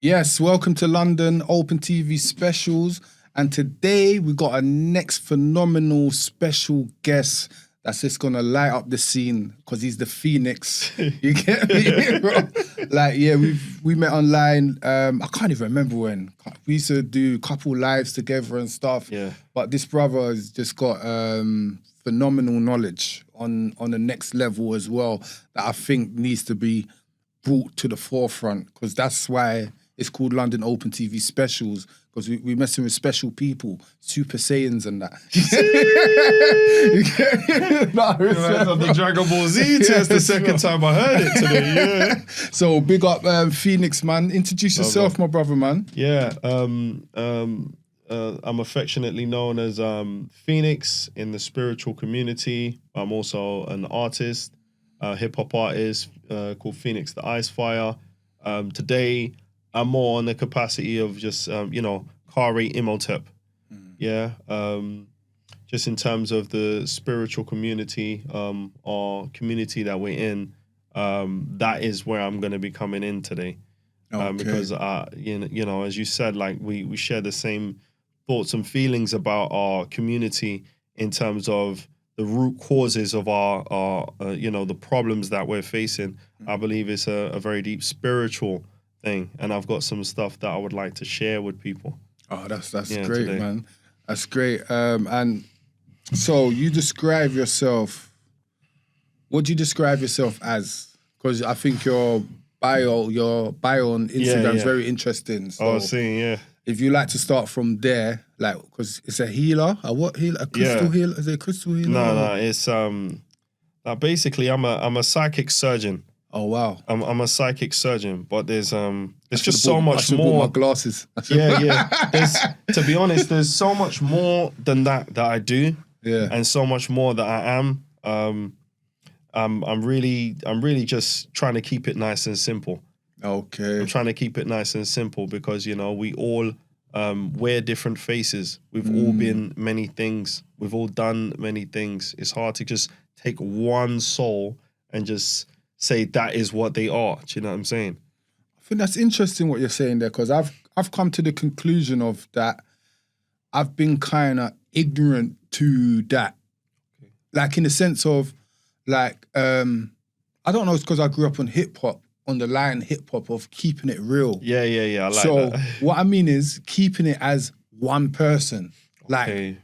Yes, welcome to London Open TV specials. And today we got a next phenomenal special guest that's just gonna light up the scene because he's the Phoenix. You get me, bro? Like, yeah, we met online. I can't even remember when. We used to do couple lives together and stuff. Yeah. But this brother has just got phenomenal knowledge on the next level as well that I think needs to be brought to the forefront because that's why it's called London Open TV Specials, because we're messing with special people, Super Saiyans and that. On the Dragon Ball Z test the second time I heard it today, yeah. So big up Phoenix, man. Introduce yourself, my brother, man. Yeah, I'm affectionately known as Phoenix in the spiritual community. I'm also an artist, a hip-hop artist called Phoenix Da Icefire. Today, I'm more on the capacity of just, Kari Imhotep. Yeah. Just in terms of the spiritual community, or community that we're in, that is where I'm going to be coming in today. Okay. Because, as you said, like we share the same thoughts and feelings about our community in terms of the root causes of our the problems that we're facing. I believe it's a very deep spiritual thing, and I've got some stuff that I would like to share with people. Oh, that's great, today. man. That's great. And so you describe yourself. What do you describe yourself as? Because I think your bio on Instagram is very interesting. So yeah. if you like to start from there, like, because it's a healer. A crystal healer? Is it a crystal healer? No, it's basically I'm a psychic surgeon. Oh wow! I'm a psychic surgeon, but there's just so much more. Bought my glasses. Yeah. To be honest, there's so much more than that I do. Yeah. And so much more that I am. I'm really just trying to keep it nice and simple. Okay. I'm trying to keep it nice and simple because we all wear different faces. We've all been many things. We've all done many things. It's hard to just take one soul and just say that is what they are. Do you know what I'm saying? I think that's interesting what you're saying there, because I've come to the conclusion of that I've been kind of ignorant to that. Okay. Like in the sense of like, I don't know, it's because I grew up on hip-hop, on the line hip-hop of keeping it real. Yeah, I like so that. What I mean is keeping it as one person. Like,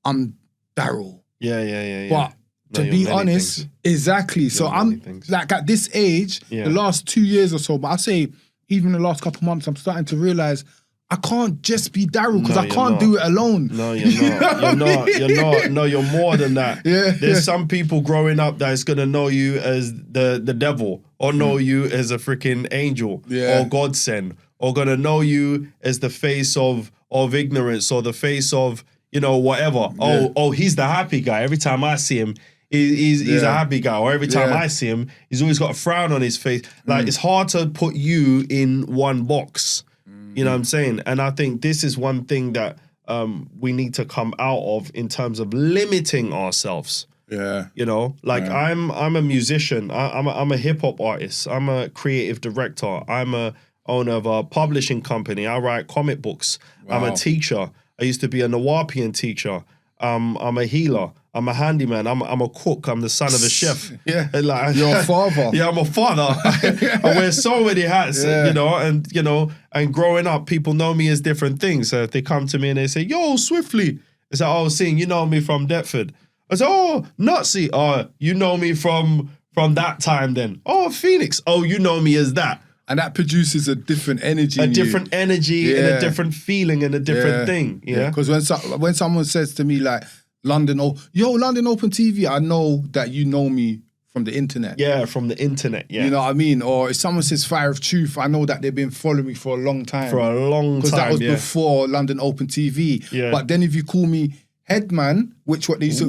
I'm Daryl. Yeah. But to be honest, exactly. So I'm like at this age, the last 2 years or so, but I say even the last couple months, I'm starting to realize I can't just be Daryl because I can't do it alone. No, you're not. You're not. No, you're more than that. There's some people growing up that's gonna know you as the devil, or know you as a freaking angel, or godsend, or gonna know you as the face of ignorance, or the face of whatever. Oh, he's the happy guy. Every time I see him, he's a happy guy. Or every time I see him, he's always got a frown on his face. Like, it's hard to put you in one box. You know what I'm saying? And I think this is one thing that we need to come out of in terms of limiting ourselves. Yeah. I'm a musician. I'm a hip hop artist. I'm a creative director. I'm a owner of a publishing company. I write comic books. Wow. I'm a teacher. I used to be a Nawapian teacher. I'm a healer. I'm a handyman. I'm a cook. I'm the son of a chef. Yeah, you're a father. Yeah, I'm a father. I wear so many hats, and growing up, people know me as different things. So if they come to me and they say, "Yo, Swiftly," it's like, "Oh, seeing you know me from Deptford." I say, "Oh, Nutsy. Oh, you know me from that time then. Oh, Phoenix. Oh, you know me as that." And that produces a different energy. A different energy and a different feeling and a different thing. Yeah. Because when someone says to me like, London Open TV, I know that you know me from the internet. Yeah, from the internet, yeah. You know what I mean? Or if someone says Fire of Truth, I know that they've been following me for a long time. For a long time, because that was before London Open TV. Yeah. But then if you call me Headman, which what they used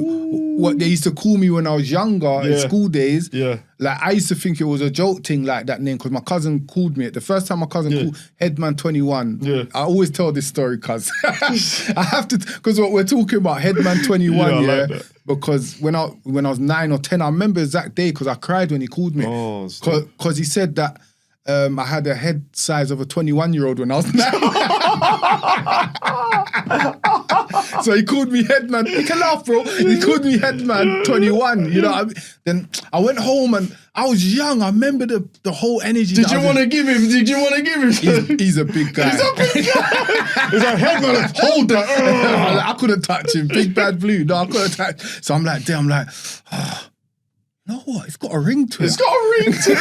to call me when I was younger in school days. Yeah. Like, I used to think it was a joke thing, like that name, because my cousin called me. The first time my cousin called Headman 21, I always tell this story, cuz I have to, because what we're talking about, Headman 21, like because when I was 9 or 10, I remember exact day because I cried when he called me. Because he said that I had a head size of a 21-year-old when I was 9. So he called me Headman. You can laugh, bro. He called me Headman 21. You know what I mean? Then I went home and I was young. I remember the whole energy. Did you want to give him? He's a big guy. He's a big guy. He's like, Headman, hold that. I couldn't touch him. Big bad blue. No, I couldn't touch. So I'm like, damn, you know what? It's got a ring to it. It's got a ring to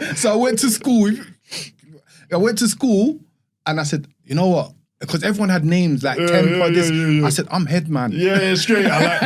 it. So I went to school. And I said, you know what? Because everyone had names like 10 for this. I said, I'm Headman. Yeah, straight. I like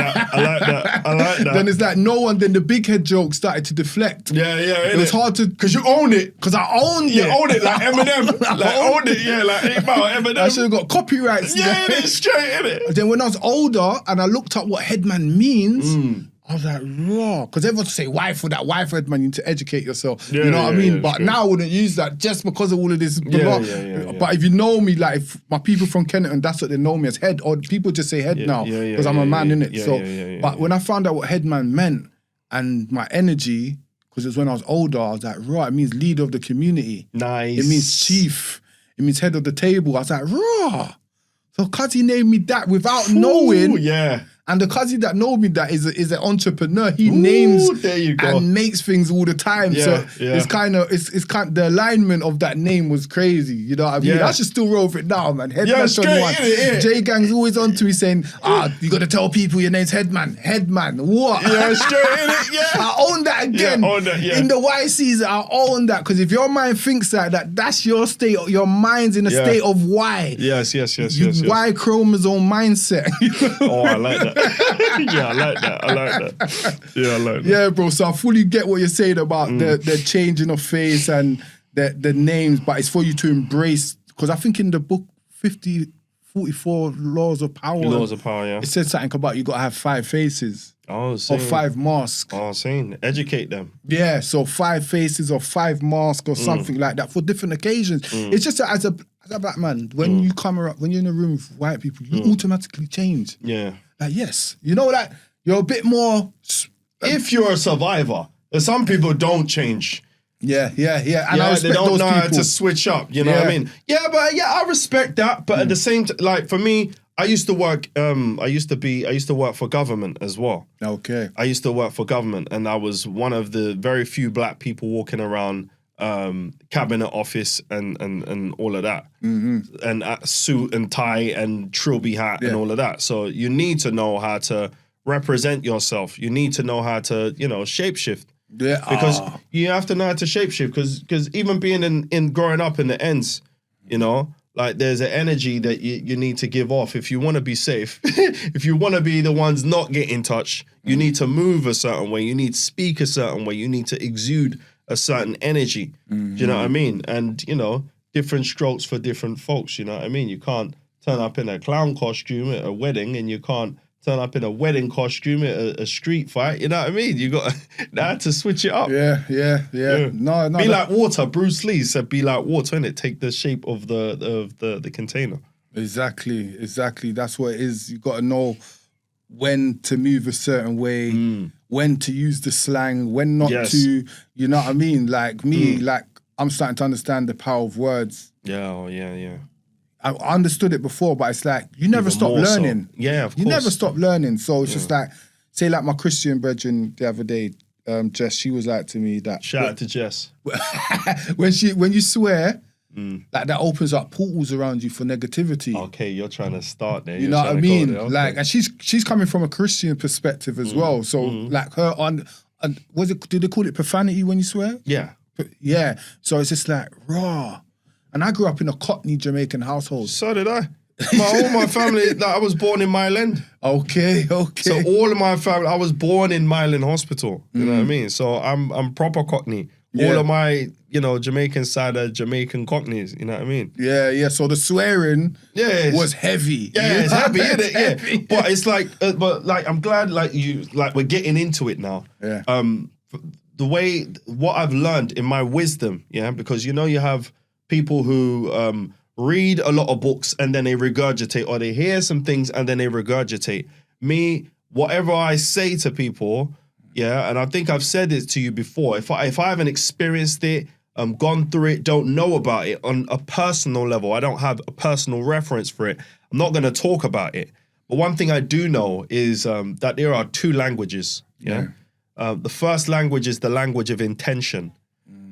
that. Then it's like no one, then the big head joke started to deflect. Yeah. It was hard to... Because you own it. Because I owned it. You own it like Eminem. Owned it, like 8 Mile Eminem. I should have got copyrights. Yeah, it's straight, innit? Then when I was older and I looked up what Headman means... I was like, raw. Because everyone say, why for that? Why for Headman? You need to educate yourself. You know what I mean? But now I wouldn't use that just because of all of this. But if you know me, like if my people from Kenneton, that's what they know me as Head. Or people just say Head now because I'm a man, innit? But when I found out what Headman meant and my energy, because it was when I was older, I was like, raw, it means leader of the community. Nice. It means chief. It means head of the table. I was like, raw. So cuz he named me that without knowing. Yeah. And the cousin that know me that is an entrepreneur. He names there you go. and makes things all the time. It's kind of the alignment of that name was crazy. You know what I mean? I should still roll with it now, man. Headman 21. J Gang's always on to me saying, you got to tell people your name's Headman. Headman, what? Yeah, straight in it. Yeah. I own that again. In the YCs, I own that because if your mind thinks like that, that's your state. Your mind's in a state of Y. Yes. Y chromosome mindset. Oh, I like that. Yeah, I like that. Yeah, I like that. Yeah, bro. So I fully get what you're saying about the changing of face and the names, but it's for you to embrace. Because I think in the book 44 Laws of Power. It says something about you got to have 5 faces. Or 5 masks. Educate them. Yeah, so 5 faces or 5 masks or something like that for different occasions. It's just that as a black man, when you come around, when you're in a room with white people, you automatically change. Yeah. Like, yes, you know that you're a bit more... If you're a survivor, some people don't change. Yeah. And I respect they don't those know people. how to switch up, you know what I mean? Yeah, but I respect that. But at the same time, like for me, I used to work, I used to work for government as well. Okay. I used to work for government and I was one of the very few black people walking around cabinet office and all of that, and suit and tie and trilby hat and all of that. So you need to know how to represent yourself. You need to know how to, shapeshift. Yeah, because you have to know how to shapeshift. Because even being in growing up in the ends, like there's an energy that you need to give off if you want to be safe. If you want to be the ones not getting touched, you need to move a certain way. You need to speak a certain way. You need to exude a certain energy. Do you know what I mean? And, different strokes for different folks. You know what I mean? You can't turn up in a clown costume at a wedding and you can't turn up in a wedding costume at a street fight. You know what I mean? You got to switch it up. Yeah. No. Be like water. Bruce Lee said, "Be like water," and it take the shape of the container. Exactly. That's what it is. You got to know when to move a certain way, when to use the slang, when not to. You know what I mean? Like me, like I'm starting to understand the power of words. Yeah. I understood it before, but it's like you never stop learning. So. Yeah, of course. You never stop learning. So it's just like, say like my Christian brethren the other day, Jess, she was like to me that... Shout out to Jess. when you swear, like that opens up portals around you for negativity. Okay, you're trying to start there. You know what I mean? Okay. Like, and she's coming from a Christian perspective as well. So like her on... did they call it profanity when you swear? Yeah. Yeah. So it's just like, raw. And I grew up in a Cockney Jamaican household. So did I. All my family, like, I was born in Mile End. Okay. So all of my family, I was born in Mile End Hospital. You know what I mean? So I'm proper Cockney. Yeah. All of my, Jamaican side are Jamaican Cockneys. You know what I mean? Yeah. So the swearing was heavy. Yeah, it's heavy, isn't it? Yeah. But it's like, I'm glad we're getting into it now. Yeah. What I've learned in my wisdom, because you have people who read a lot of books and then they regurgitate, or they hear some things and then they regurgitate. Me, whatever I say to people, Yeah, and I think I've said it to you before. If I haven't experienced it, gone through it, don't know about it on a personal level, I don't have a personal reference for it, I'm not going to talk about it. But one thing I do know is that there are two languages. Yeah. The first language is the language of intention.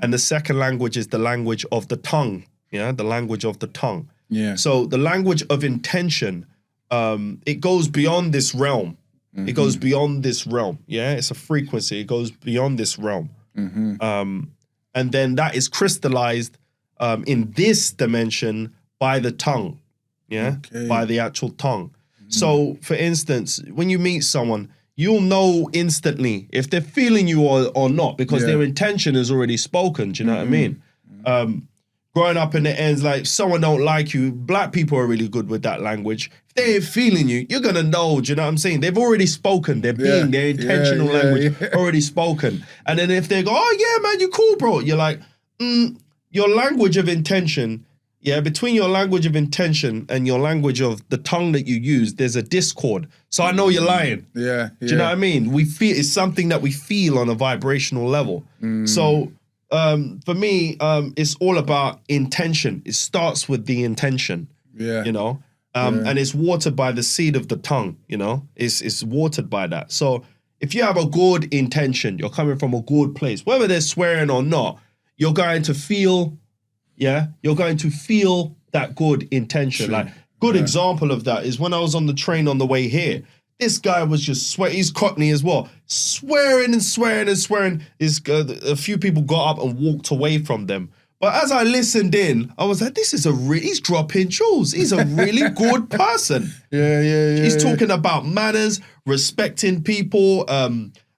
And the second language is the language of the tongue. Yeah, the language of the tongue. Yeah. So the language of intention, it goes beyond this realm. Mm-hmm. It goes beyond this realm. Yeah, it's a frequency. It goes beyond this realm. Mm-hmm. And then that is crystallized in this dimension by the tongue. Yeah, by the actual tongue. Mm-hmm. So, for instance, when you meet someone, you'll know instantly if they're feeling you or not, because their intention is already spoken. Do you know what I mean? Growing up in the ends, like, someone don't like you, black people are really good with that language. If they ain't feeling you, you're going to know, do you know what I'm saying? They've already spoken. They're being, their intentional language already spoken. And then if they go, oh, yeah, man, you cool, bro. You're like, your language of intention, between your language of intention and your language of the tongue that you use, there's a discord. So I know you're lying. Do you know what I mean? We feel, it's something that we feel on a vibrational level. So for me, it's all about intention. It starts with the intention. You know, and it's watered by the seed of the tongue. You know, it's watered by that. So if you have a good intention, you're coming from a good place, whether they're swearing or not, you're going to feel. You're going to feel that good intention. True. Like, good example of that is when I was on the train on the way here. This guy was just swearing. He's Cockney as well, swearing and swearing and swearing. A few people got up and walked away from them. But as I listened in, I was like, this is he's dropping jewels. He's a really good person. He's talking about manners, respecting people,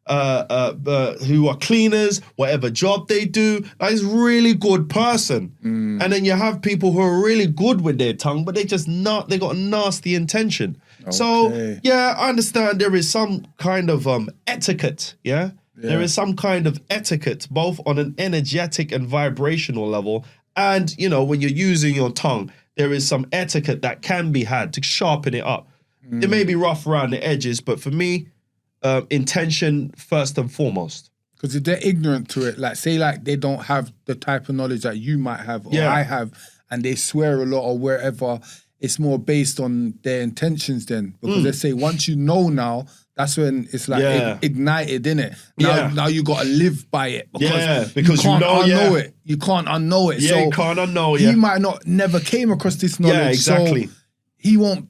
who are cleaners, whatever job they do. Like, he's a really good person. And then you have people who are really good with their tongue, but they got a nasty intention. So, I understand there is some kind of etiquette, There is some kind of etiquette, both on an energetic and vibrational level. And, you know, when you're using your tongue, there is some etiquette that can be had to sharpen it up. It may be rough around the edges, but for me, intention first and foremost. Because if they're ignorant to it, like, say, like, they don't have the type of knowledge that you might have or I have, and they swear a lot or wherever, it's more based on their intentions then. Because they say once you know now, that's when it's like ignited, innit? Now you got to live by it. Because you can't unknow it. You can't unknow it. So you can't unknow it. He might not never came across this knowledge. Yeah, exactly. So he won't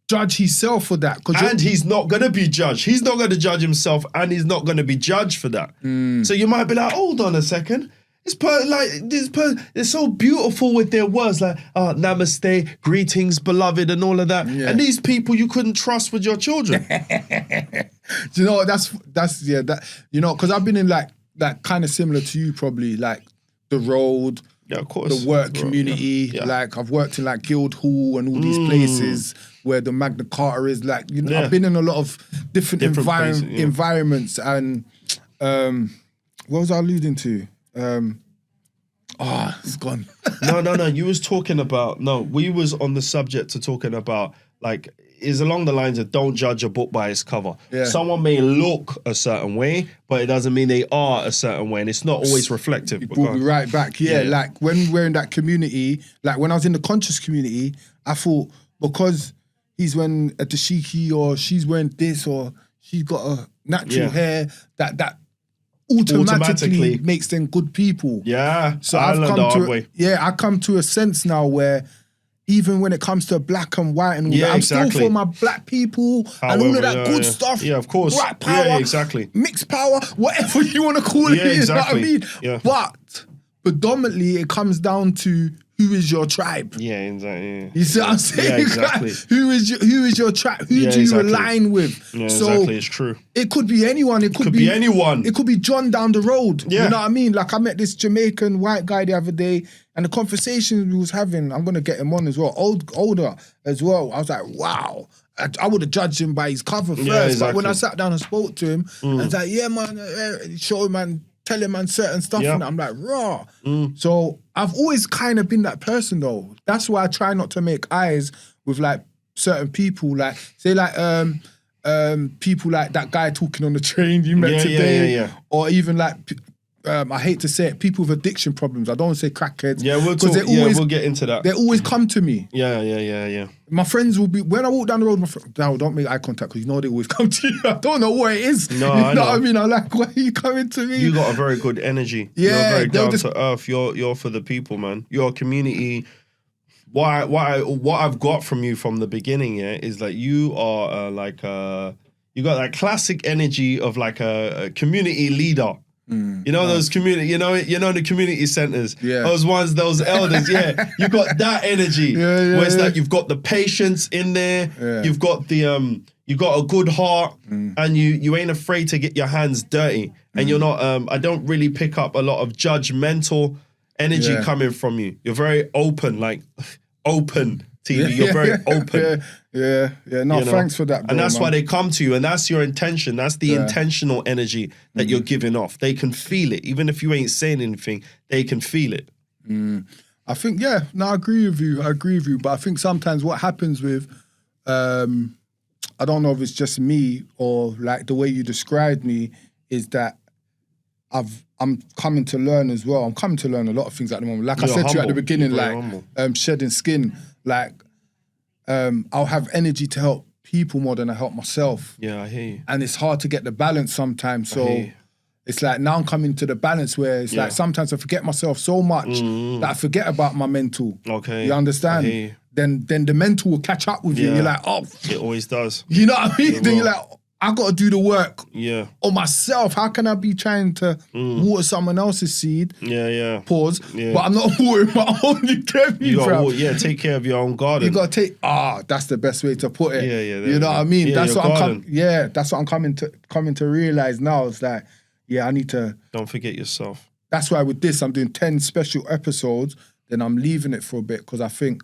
judge himself for that. And he's not going to be judged. He's not going to judge himself, and he's not going to be judged for that. So you might be like, hold on a second. They're so beautiful with their words, like, namaste, greetings, beloved, and all of that. And these people you couldn't trust with your children. Do you know what? Because I've been in like kind of similar to you, probably, like the road, of course, the work community. Like, I've worked in like Guildhall and all these places where the Magna Carta is. Like, you know, I've been in a lot of different environments. And what was I alluding to? It's gone. No. You was talking about, we was on the subject to talking about, like, is along the lines of don't judge a book by its cover. Someone may look a certain way, but it doesn't mean they are a certain way, and it's not always reflective. You brought me right back. Like, when we're in that community, like when I was in the conscious community, I thought because he's wearing a dashiki or she's wearing this or she's got a natural hair, that automatically makes them good people. So I come to a sense now where even when it comes to black and white and all that, I'm still for my black people and all of that good stuff. Of course. Black power, mixed power, whatever you want to call it. You know what I mean? But predominantly it comes down to who is your tribe? Exactly. You see what I'm saying? Exactly. Who is your tribe? Who do you align with? So it's true. It could be anyone. It could be anyone. It could be John down the road. You know what I mean? Like, I met this Jamaican white guy the other day, and the conversation we was having, I'm gonna get him on as well, older as well. I was like, wow. I would have judged him by his cover first, but when I sat down and spoke to him, I was like, yeah, man, show him, man. Tell him, man, certain stuff, and I'm like, raw. So I've always kind of been that person, though. That's why I try not to make eyes with like certain people, like say like people like that guy talking on the train you met today, or even like I hate to say it, people with addiction problems. I don't want to say crackheads. Yeah, we'll talk. We'll get into that. They always come to me. Yeah. My friends will be, when I walk down the road, now don't make eye contact because you know they always come to you. I don't know what it is. No, you know what I mean? I'm like, why are you coming to me? You got a very good energy. Yeah, you're very down to earth. You're for the people, man. You're a community. What I've got from you from the beginning, is like you are you got that classic energy of like a community leader. You know those community, you know the community centers. Yeah. Those elders. Yeah, you got that energy. Where it's like you've got the patience in there. Yeah. You've got the you got a good heart, and you ain't afraid to get your hands dirty. And you're not. I don't really pick up a lot of judgmental energy coming from you. You're very open, like open. TV. You're very open. Yeah. No, thanks for that, bro, and that's man. why they come to you, and that's your intention. That's the intentional energy that you're giving off. They can feel it. Even if you ain't saying anything, they can feel it. I think, I agree with you. But I think sometimes what happens with, I don't know if it's just me or like the way you described me, is that I'm coming to learn as well. I'm coming to learn a lot of things at the moment. Like I said to you at the beginning, like shedding skin, like I'll have energy to help people more than I help myself. Yeah, I hear you. And it's hard to get the balance sometimes. So it's like now I'm coming to the balance where it's like sometimes I forget myself so much that I forget about my mental. Okay. You understand? Then the mental will catch up with you. You're like, oh. It always does. You know what I mean? Then you're like, I got to do the work on myself. How can I be trying to water someone else's seed? Yeah. Pause. Yeah. But I'm not watering my own. You get me, bro? Take care of your own garden. You got to take. That's the best way to put it. Yeah. You know what I mean? Yeah, that's what that's what I'm coming to realize now. It's like, I need to. Don't forget yourself. That's why with this, I'm doing 10 special episodes. Then I'm leaving it for a bit because I think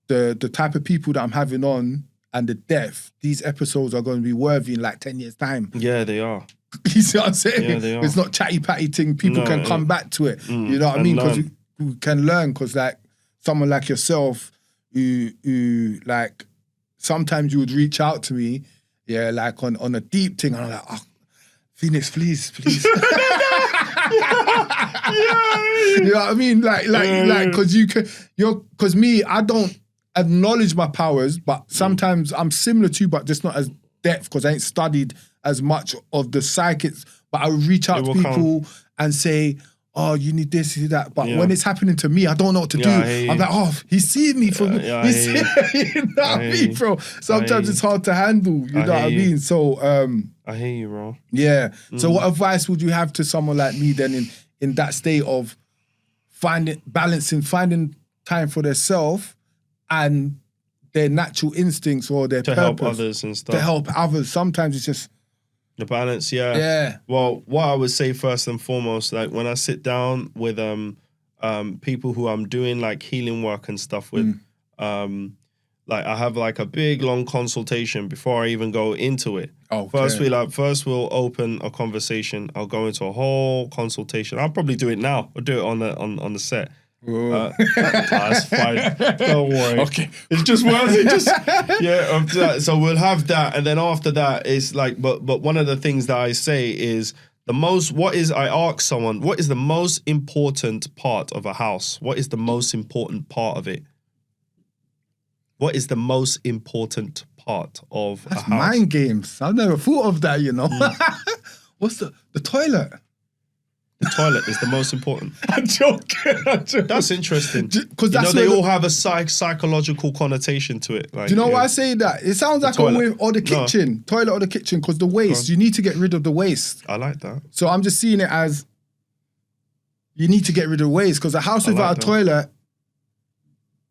the type of people that I'm having on. And the depth, these episodes are going to be worthy in like 10 years' time. Yeah, they are. You see what I'm saying? Yeah, they are. It's not chatty-patty thing. People can come back to it. You know what I mean? Because we can learn. Because like someone like yourself, who like sometimes you would reach out to me, like on a deep thing, and I'm like, oh, Phoenix, please. You know what I mean? Like, because me, I don't acknowledge my powers, but sometimes I'm similar to you, but just not as depth because I ain't studied as much of the psychics. But I reach out to people and say, oh, you need this, you need that. But when it's happening to me, I don't know what to do. I'm like, oh, he's seeing me from he's seeing you know what I mean, bro? Sometimes it's hard to handle, you know what I mean? So I hear you, bro. Yeah. So what advice would you have to someone like me then in that state of finding time for themselves and their natural instincts or their to purpose, help others and stuff. To help others. Sometimes it's just the balance, Yeah. Well, what I would say first and foremost, like when I sit down with people who I'm doing like healing work and stuff with, like I have like a big long consultation before I even go into it. Okay. First we'll open a conversation. I'll go into a whole consultation. I'll probably do it now. I'll do it on the set. That's fine. Don't worry. Okay, it's just so we'll have that, and then after that, it's like, but one of the things that I say is I ask someone, what is the most important part of a house? What is the most important part of it? What is the most important part of a house? Mind games. I've never thought of that. You know, what's the toilet? The toilet is the most important. I'm joking. That's interesting. Because they all have a psychological connotation to it. Like, do you know why I say that? It sounds like the kitchen. Toilet or the kitchen, because the waste, you need to get rid of the waste. I like that. So I'm just seeing it as you need to get rid of waste, because a house without a toilet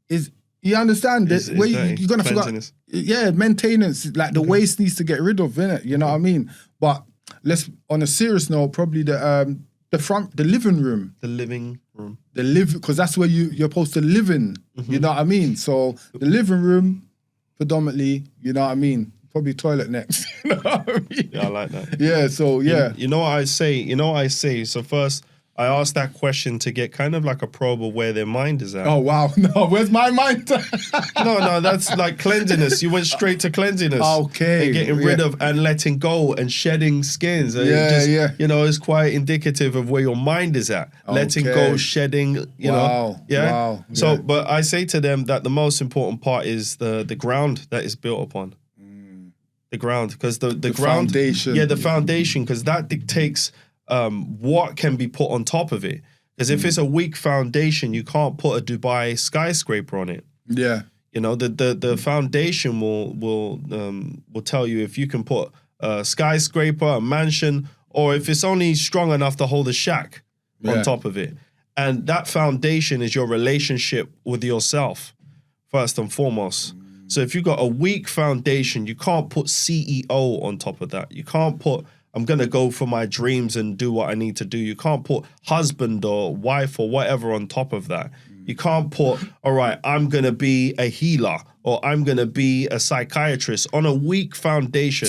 is, you understand it? Where you're going to forget. Yeah, maintenance. Like the waste needs to get rid of, innit? You know what I mean? But on a serious note, probably the living room. The living room. Because that's where you're supposed to live in. You know what I mean? So the living room, predominantly, you know what I mean? Probably toilet next. You know what I mean? Yeah, I like that. Yeah, so yeah. You know what I say? So first, I ask that question to get kind of like a probe of where their mind is at. Oh, wow. No, where's my mind? No, that's like cleansiness. You went straight to cleansiness. Okay. And getting rid of and letting go and shedding skins. You know, it's quite indicative of where your mind is at. Letting go, shedding, you know. Yeah. Wow. So, but I say to them that the most important part is the ground that is built upon. The ground, because the ground, foundation. Yeah, the foundation, because that dictates what can be put on top of it. Because if it's a weak foundation, you can't put a Dubai skyscraper on it. Yeah, you know, the foundation will tell you if you can put a skyscraper, a mansion, or if it's only strong enough to hold a shack on top of it. And that foundation is your relationship with yourself, first and foremost. So if you've got a weak foundation, you can't put CEO on top of that. You can't put, I'm going to go for my dreams and do what I need to do. You can't put husband or wife or whatever on top of that. You can't put, all right, I'm going to be a healer or I'm going to be a psychiatrist on a weak foundation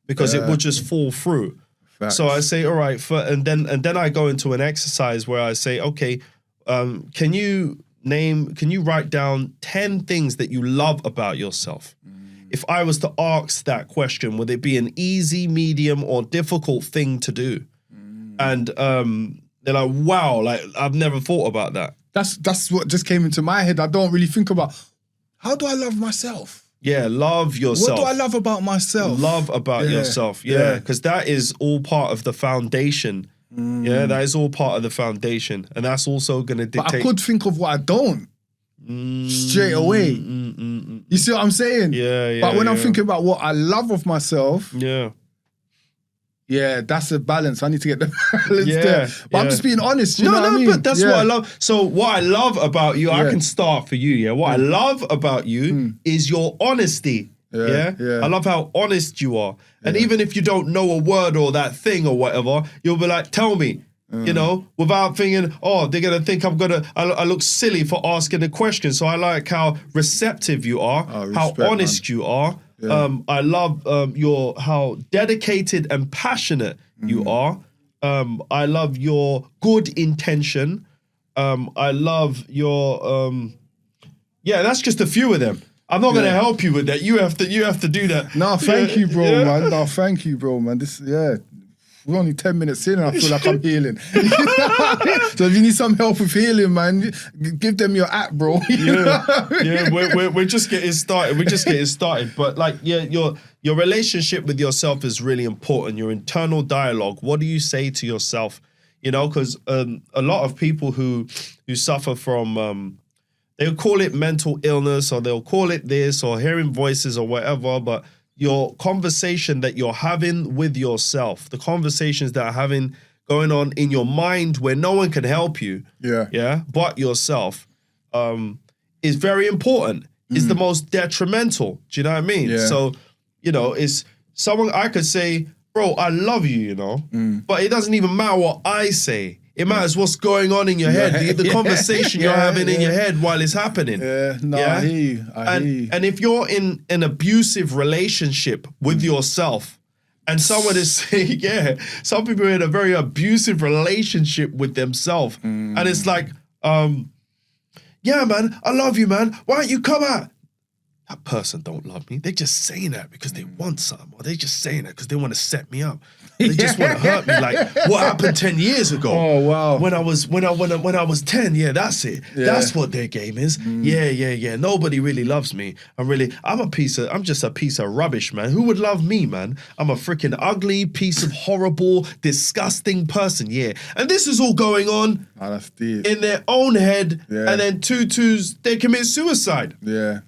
because it would just fall through. Facts. So I say, all right, and then I go into an exercise where I say, okay, can you write down 10 things that you love about yourself? If I was to ask that question, would it be an easy, medium, or difficult thing to do? And they're like, wow, like I've never thought about that. That's what just came into my head. I don't really think about, how do I love myself? Yeah, love yourself. What do I love about myself? Love about yourself, because that is all part of the foundation. Yeah, that is all part of the foundation. And that's also going to dictate. But I could think of what I don't straight away. You see what I'm saying? Yeah. But when I'm thinking about what I love of myself, yeah, that's a balance. I need to get the balance there. But I'm just being honest. You know what I mean? But that's what I love. So what I love about you, I can start for you. Yeah, what I love about you is your honesty. Yeah. I love how honest you are. And even if you don't know a word or that thing or whatever, you'll be like, tell me, you know, without thinking, oh, they're going to think I look silly for asking a question. So I like how receptive you are, how honest you are. I love how dedicated and passionate you are. I love your good intention. I love your, that's just a few of them. I'm not going to help you with that. You have to do that. No, thank you, bro, man. No, thank you, bro, man. We're only 10 minutes in and I feel like I'm healing. So if you need some help with healing, man, give them your app, bro. We're just getting started. But like, your relationship with yourself is really important. Your internal dialogue. What do you say to yourself? You know, because a lot of people who suffer from they'll call it mental illness or they'll call it this or hearing voices or whatever, but your conversation that you're having with yourself, the conversations that are going on in your mind where no one can help you, but yourself, is very important. It's the most detrimental. Do you know what I mean? Yeah. So, you know, it's someone I could say, bro, I love you, you know, but it doesn't even matter what I say. It matters what's going on in your head, the conversation you're having in your head while it's happening. I hear you. And if you're in an abusive relationship with yourself, and someone is saying, some people are in a very abusive relationship with themselves, and it's like, yeah, man, I love you, man. Why don't you come out? That person don't love me. They're just saying that because they want something, or they're just saying that because they want to set me up. They just want to hurt me. Like what happened 10 years ago? Oh wow! When I was 10, that's it. Yeah. That's what their game is. Yeah. Nobody really loves me. I'm just a piece of rubbish, man. Who would love me, man? I'm a freaking ugly piece of horrible, disgusting person. Yeah, and this is all going on in their own head, and then they commit suicide. Yeah.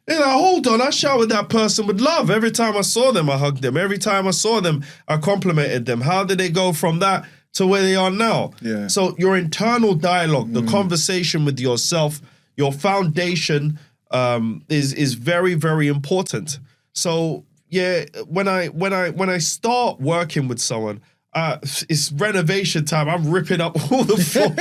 You know, hold on, I showered that person with love. Every time I saw them, I hugged them. Every time I saw them, I complimented them. How did they go from that to where they are now? Yeah. So your internal dialogue, the conversation with yourself, your foundation is very, very important. So yeah, when I start working with someone, it's renovation time. I'm ripping up all the floor.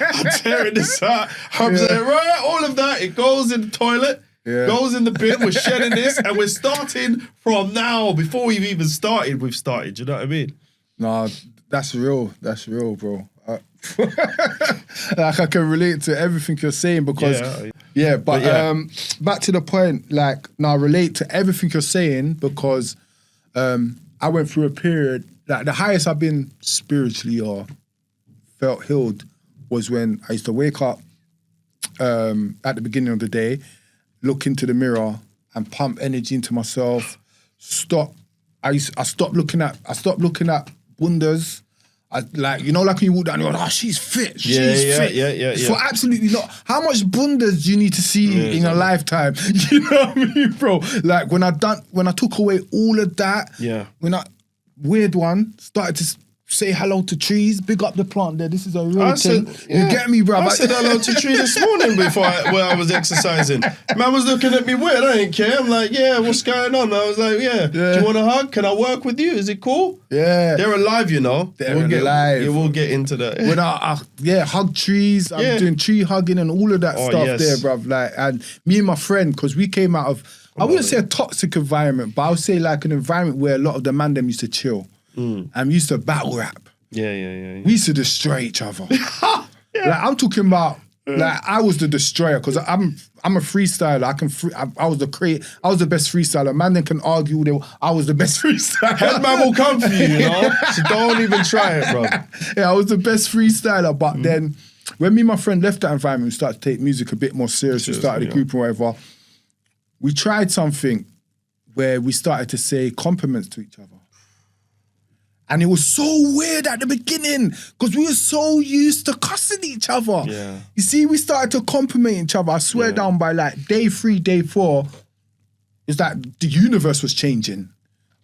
I'm tearing this out. I'm saying, right, all of that, it goes in the toilet. Goes in the bin, we're shedding this, and we're starting from now. Before we've even started, we've started. Do you know what I mean? No, that's real. That's real, bro. Like I can relate to everything you're saying because, back to the point, like, now I relate to everything you're saying because I went through a period, like the highest I've been spiritually or felt healed was when I used to wake up at the beginning of the day, look into the mirror and pump energy into myself. I stopped looking at bundas. Like when you walk down, you're like, oh, she's fit. She's fit. Yeah. For absolutely not. How much bundas do you need to see in a lifetime? You know what I mean, bro? Like when I took away all of that, weird one, started to say hello to trees, big up the plant there. This is a real thing. You get me, bro? I said hello to tree this morning when I was exercising. Man was looking at me weird. I didn't care. I'm like, yeah, what's going on? I was like, yeah. Do you want a hug? Can I work with you? Is it cool? Yeah. They're alive, you know. They're alive. You will get into that. When I hug trees, I'm doing tree hugging and all of that stuff there, bruv. Like, and me and my friend, because we came out of, I wouldn't say a toxic environment, but I would say like an environment where a lot of the man them used to chill. And we used to battle rap. Yeah. We used to destroy each other. Like I'm talking about, like I was the destroyer because I'm a freestyler. I was the best freestyler. Man, then can argue I was the best freestyler. Headman will come for you, you know. So don't even try it, bro. Yeah, I was the best freestyler. But then when me and my friend left that environment, we started to take music a bit more serious. We started a group and whatever. We tried something where we started to say compliments to each other. And it was so weird at the beginning because we were so used to cussing each other. Yeah. You see, we started to compliment each other. I swear down by like day 3, day 4, it's like the universe was changing.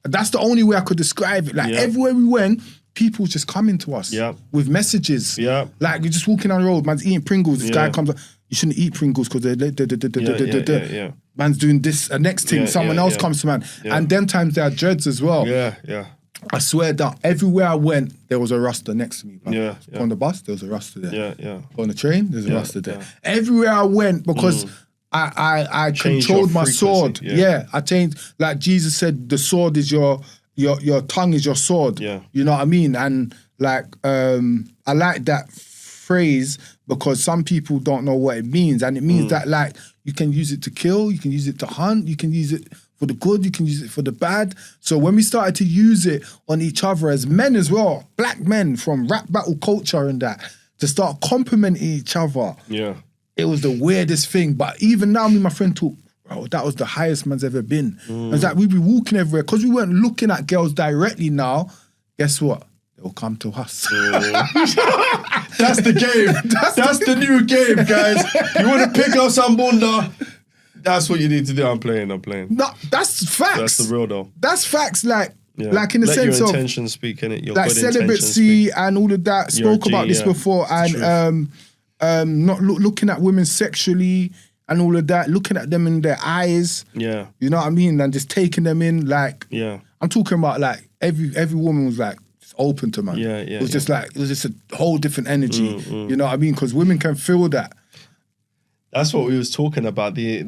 That's the only way I could describe it. Like everywhere we went, people just coming to us with messages. Yeah. Like you're just walking down the road, man's eating Pringles. This guy comes up, you shouldn't eat Pringles because they're man's doing this. Next thing, someone else comes to man. And them times there are dreads as well. Yeah. I swear down, everywhere I went, there was a Rasta next to me. Yeah. On the bus, there was a Rasta there. Yeah. On the train, there's a Rasta there. Everywhere I went, because I controlled my sword. Yeah, I changed. Like Jesus said, the sword is your tongue is your sword. Yeah. You know what I mean? And like, I like that phrase because some people don't know what it means. And it means that like, you can use it to kill, you can use it to hunt, you can use it for the good, you can use it for the bad. So when we started to use it on each other as men as well, black men from rap battle culture and that, to start complimenting each other, it was the weirdest thing. But even now, me and my friend talk, bro, that was the highest man's ever been. It's like we'd be walking everywhere, because we weren't looking at girls directly now, guess what? They'll come to us. That's the game. That's the new game, guys. You want to pick up some bunda? That's what you need to do. I'm playing. No, that's facts. That's the real though. That's facts. Like in the sense your of intention speak in it. Your like good celibacy and all of that. Spoke about this before, and not looking at women sexually and all of that. Looking at them in their eyes. Yeah, you know what I mean, and just taking them in. Like, I'm talking about like every woman was like just open to man. It was just like it was just a whole different energy. You know what I mean? Because women can feel that. That's what we was talking about, the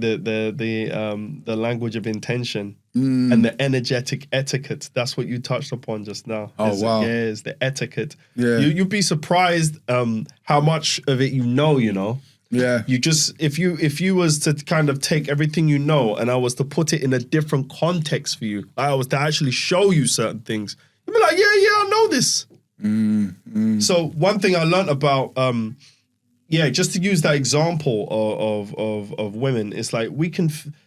language of intention and the energetic etiquette. That's what you touched upon just now. Wow. It's the etiquette. Yeah. You'd be surprised how much of it you know. Yeah. You just, if you was to kind of take everything you know and I was to put it in a different context for you, I was to actually show you certain things, you'd be like, yeah, I know this. So one thing I learned about... just to use that example of women, it's like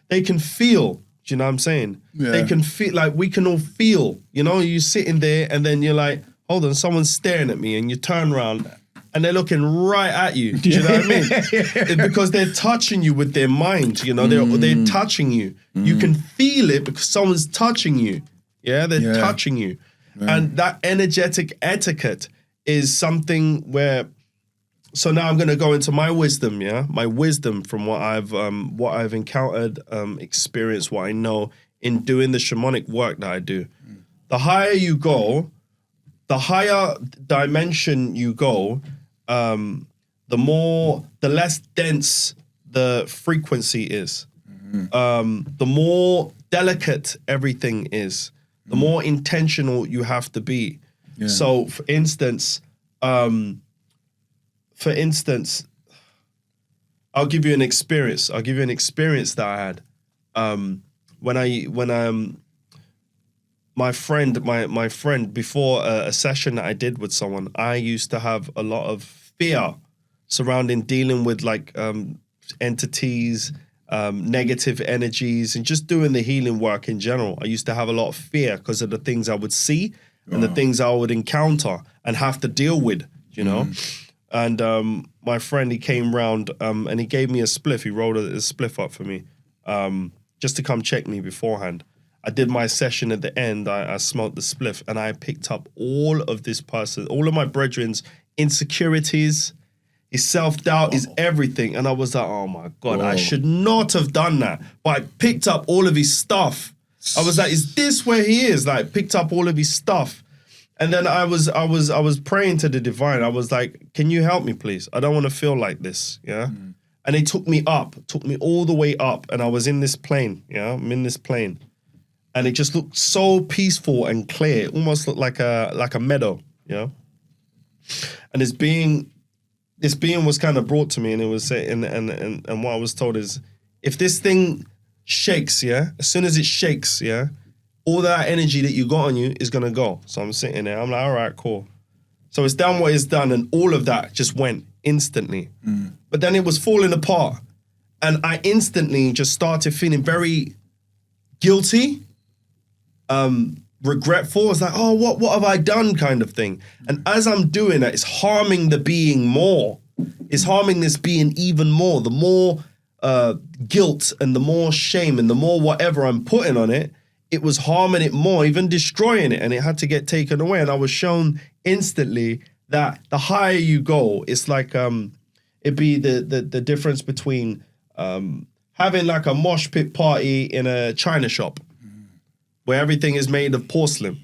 they can feel. Do you know what I'm saying? Yeah. They can feel, like we can all feel. You know, you're sitting there and then you're like, hold on, someone's staring at me, and you turn around and they're looking right at you. Do you know what I mean? It's because they're touching you with their mind. You know, they're touching you. You can feel it because someone's touching you. Yeah, they're touching you, and that energetic etiquette is something where. So now I'm going to go into my wisdom, my wisdom from what I've encountered, experienced, what I know in doing the shamanic work that I do. The higher you go, the higher dimension you go, the less dense the frequency is. The more delicate everything is, the more intentional you have to be. Yeah. So, for instance, for instance, I'll give you an experience. I'll give you an experience that I had. My friend, before a session that I did with someone, I used to have a lot of fear surrounding dealing with like entities, negative energies, and just doing the healing work in general. I used to have a lot of fear because of the things I would see and the things I would encounter and have to deal with, you know? And my friend, he came round and he gave me a spliff. He rolled a spliff up for me just to come check me beforehand. I did my session at the end. I smoked the spliff and I picked up all of this person, all of my brethren's insecurities, his self-doubt, his everything. And I was like, oh my God, I should not have done that. But I picked up all of his stuff. I was like, is this where he is? Like, picked up all of his stuff. And then I was praying to the divine. I was like, can you help me, please? I don't want to feel like this, yeah? And he took me all the way up. And I was in this plane, yeah? I'm in this plane. And it just looked so peaceful and clear. It almost looked like a meadow, you know? And this being was kind of brought to me, and it was saying, and what I was told is, if this thing shakes, yeah, as soon as it shakes, yeah, all that energy that you got on you is gonna go. So I'm sitting there, I'm like, all right, cool. So it's done what it's done, and all of that just went instantly. But then it was falling apart, and I instantly just started feeling very guilty, regretful. It's like, oh, what have I done, kind of thing. And as I'm doing that, it's harming the being more. It's harming this being even more. The more guilt and the more shame and the more whatever I'm putting on it, it was harming it more, even destroying it, and it had to get taken away. And I was shown instantly that the higher you go, it's like it'd be the difference between having like a mosh pit party in a china shop where everything is made of porcelain.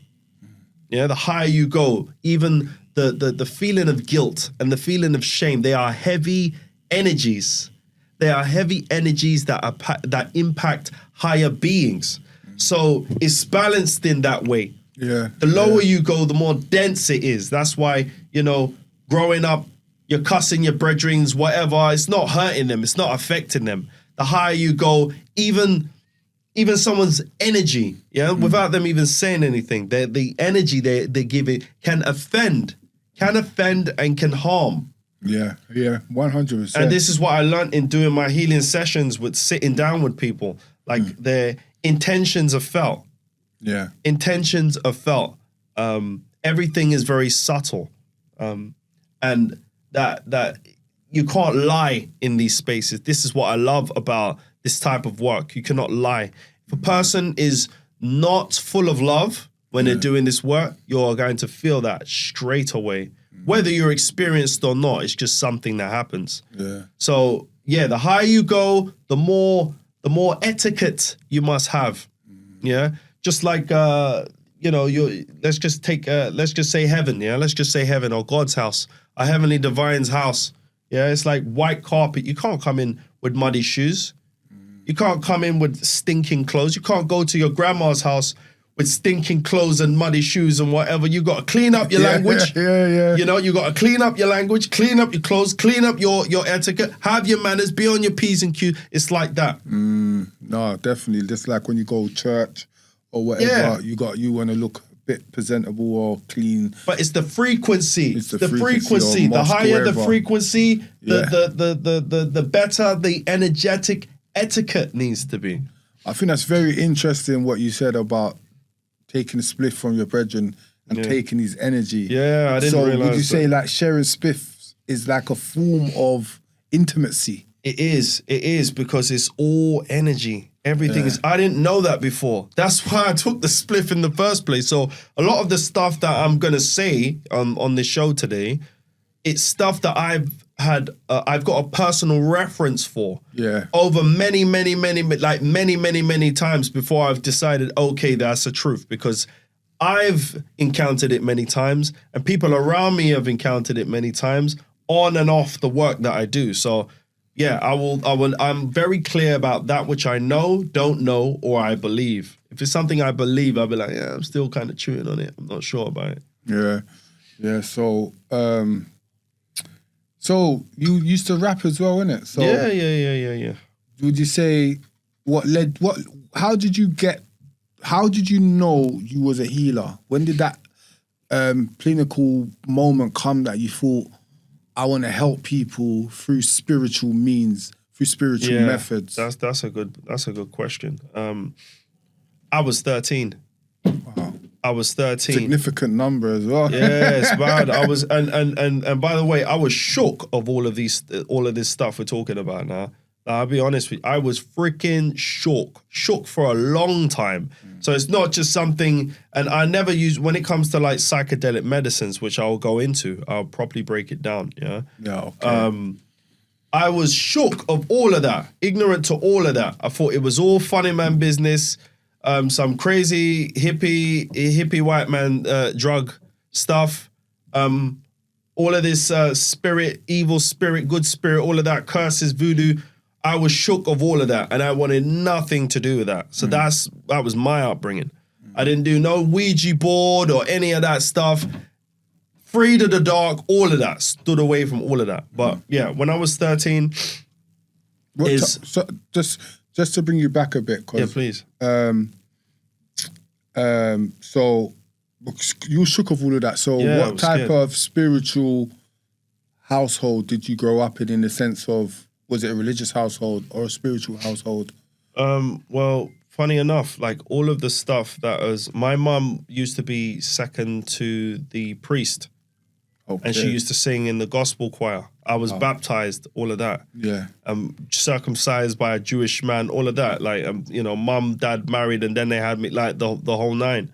Yeah, the higher you go, even the feeling of guilt and the feeling of shame, they are heavy energies. They are heavy energies that impact higher beings. So it's balanced in that way. Yeah. The lower you go, the more dense it is. That's why, you know, growing up, you're cussing your brethrens, whatever. It's not hurting them. It's not affecting them. The higher you go, even someone's energy, yeah, without them even saying anything, the energy they give it can offend and can harm. Yeah, 100%. And this is what I learned in doing my healing sessions with sitting down with people. Like their intentions are felt. Yeah. Intentions are felt. Everything is very subtle. And that you can't lie in these spaces. This is what I love about this type of work. You cannot lie. If a person is not full of love when they're doing this work, you're going to feel that straight away. Whether you're experienced or not, it's just something that happens. Yeah. So yeah, the higher you go, the more etiquette you must have. Yeah. Just like you know, let's just say heaven, yeah. Let's just say heaven or God's house, a heavenly divine's house. Yeah, it's like white carpet. You can't come in with muddy shoes. You can't come in with stinking clothes. You can't go to your grandma's house with stinking clothes and muddy shoes and whatever. You got to clean up your language. Yeah. You know, you got to clean up your language, clean up your clothes, clean up your etiquette, have your manners, be on your P's and Q's. It's like that. No, definitely. Just like when you go to church or whatever, you want to look a bit presentable or clean. But it's the frequency. It's the frequency. The higher the frequency, the better the energetic etiquette needs to be. I think that's very interesting what you said about taking a spliff from your brethren and taking his energy. Yeah, I didn't realize. So would you say like sharing spliffs is like a form of intimacy? It is because it's all energy. Everything is. I didn't know that before. That's why I took the spliff in the first place. So a lot of the stuff that I'm gonna say on this show today, it's stuff that I've got a personal reference for. Yeah. Over many times before I've decided, okay, that's the truth, because I've encountered it many times and people around me have encountered it many times on and off the work that I do. So yeah, I'm very clear about that which I know, don't know, or I believe. If it's something I believe, I'll be like, yeah, I'm still kind of chewing on it. I'm not sure about it. Yeah. So So you used to rap as well, innit? So Yeah. Would you say how did you know you was a healer? When did that clinical moment come that you thought, I want to help people through spiritual means, through spiritual methods? That's a good question. I was 13. Wow. I was 13. Significant number as well. Yes, man. I was, and by the way, I was shook of all of this stuff we're talking about now. I'll be honest with you, I was freaking shook for a long time. So it's not just something, and I never use, when it comes to like psychedelic medicines, which I'll go into, I'll properly break it down, yeah? Yeah, okay. I was shook of all of that, ignorant to all of that. I thought it was all funny man business, some crazy hippie white man drug stuff, all of this spirit, evil spirit, good spirit, all of that, curses, voodoo. I was shook of all of that, and I wanted nothing to do with that. So that was my upbringing. I didn't do no Ouija board or any of that stuff. Free to the dark, all of that. Stood away from all of that. But yeah, when I was 13, so just to bring you back a bit, yeah, please. So you shook of all of that. So what type of spiritual household did you grow up in the sense of, was it a religious household or a spiritual household? Well, funny enough, like all of the stuff that was, my mum used to be second to the priest. Okay. And she used to sing in the gospel choir. I was baptized, all of that. Yeah. Circumcised by a Jewish man, all of that. Like, mum, dad married, and then they had me like the whole nine.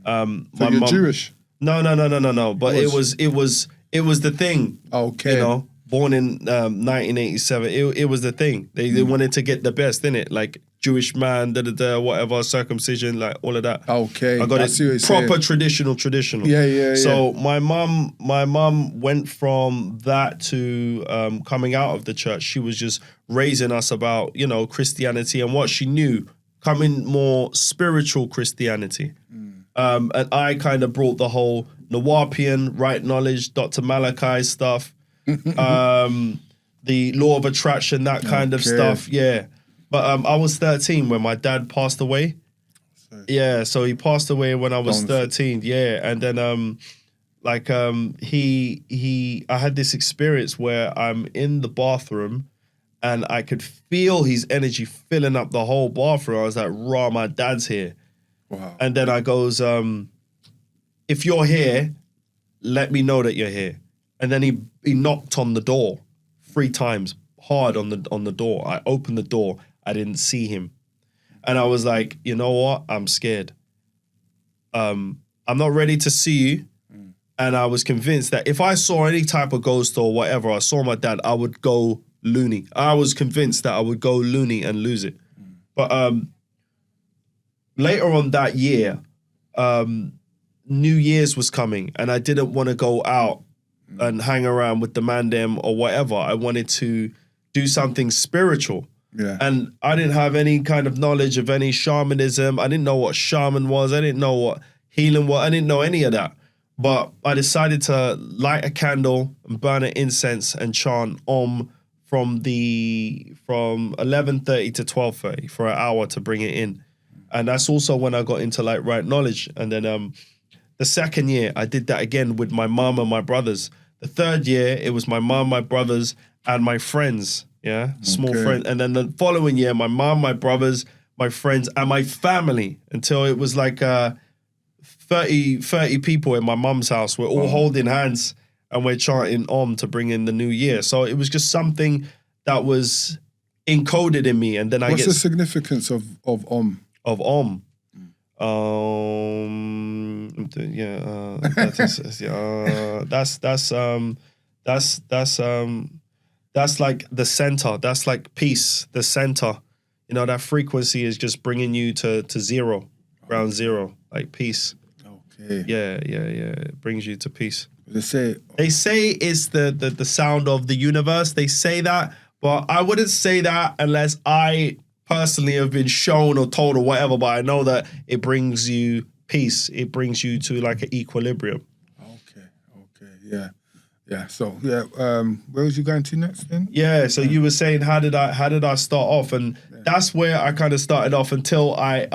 So you're Jewish? No. But it was the thing. Okay. Born in 1987, it was the thing. They wanted to get the best, innit? Like Jewish man, whatever, circumcision, like all of that. Okay, I got it proper traditional. Yeah. So my mum went from that to coming out of the church. She was just raising us about Christianity and what she knew, coming more spiritual Christianity. And I kind of brought the whole Nawapian, right knowledge, Dr. Malachi stuff. The law of attraction, that kind of stuff, yeah. But I was 13 when my dad passed away. Yeah, so he passed away when I was 13, yeah. And then I had this experience where I'm in the bathroom and I could feel his energy filling up the whole bathroom. I was like, rah, my dad's here. Wow. And then I goes, if you're here, let me know that you're here. And then he knocked on the door 3 times, hard on the door. I opened the door. I didn't see him. And I was like, you know what? I'm scared. I'm not ready to see you. And I was convinced that if I saw any type of ghost or whatever, I saw my dad, I would go loony. I was convinced that I would go loony and lose it. But later on that year, New Year's was coming and I didn't want to go out and hang around with the man them or whatever. I wanted to do something spiritual. Yeah. And I didn't have any kind of knowledge of any shamanism. I didn't know what shaman was. I didn't know what healing was. I didn't know any of that. But I decided to light a candle and burn an incense and chant Om from 11:30 to 12:30 for an hour to bring it in. And that's also when I got into like right knowledge. And then the second year, I did that again with my mom and my brothers. The third year, it was my mom, my brothers, and my friends, small friends. And then the following year, my mom, my brothers, my friends, and my family, until it was like 30 people in my mom's house. We're all holding hands, and we're chanting Om to bring in the new year. So it was just something that was encoded in me. And then What's the significance of Om? Of Om? That's like the center. That's like peace, the center. That frequency is just bringing you to zero, ground zero, like peace. Okay. Yeah. It brings you to peace. They say it's the sound of the universe. They say that, but I wouldn't say that unless I personally have been shown or told or whatever, but I know that it brings you peace. It brings you to like an equilibrium. Okay, yeah. Yeah. So where was you going to next then? Yeah. So you were saying how did I start off, and that's where I kind of started off until I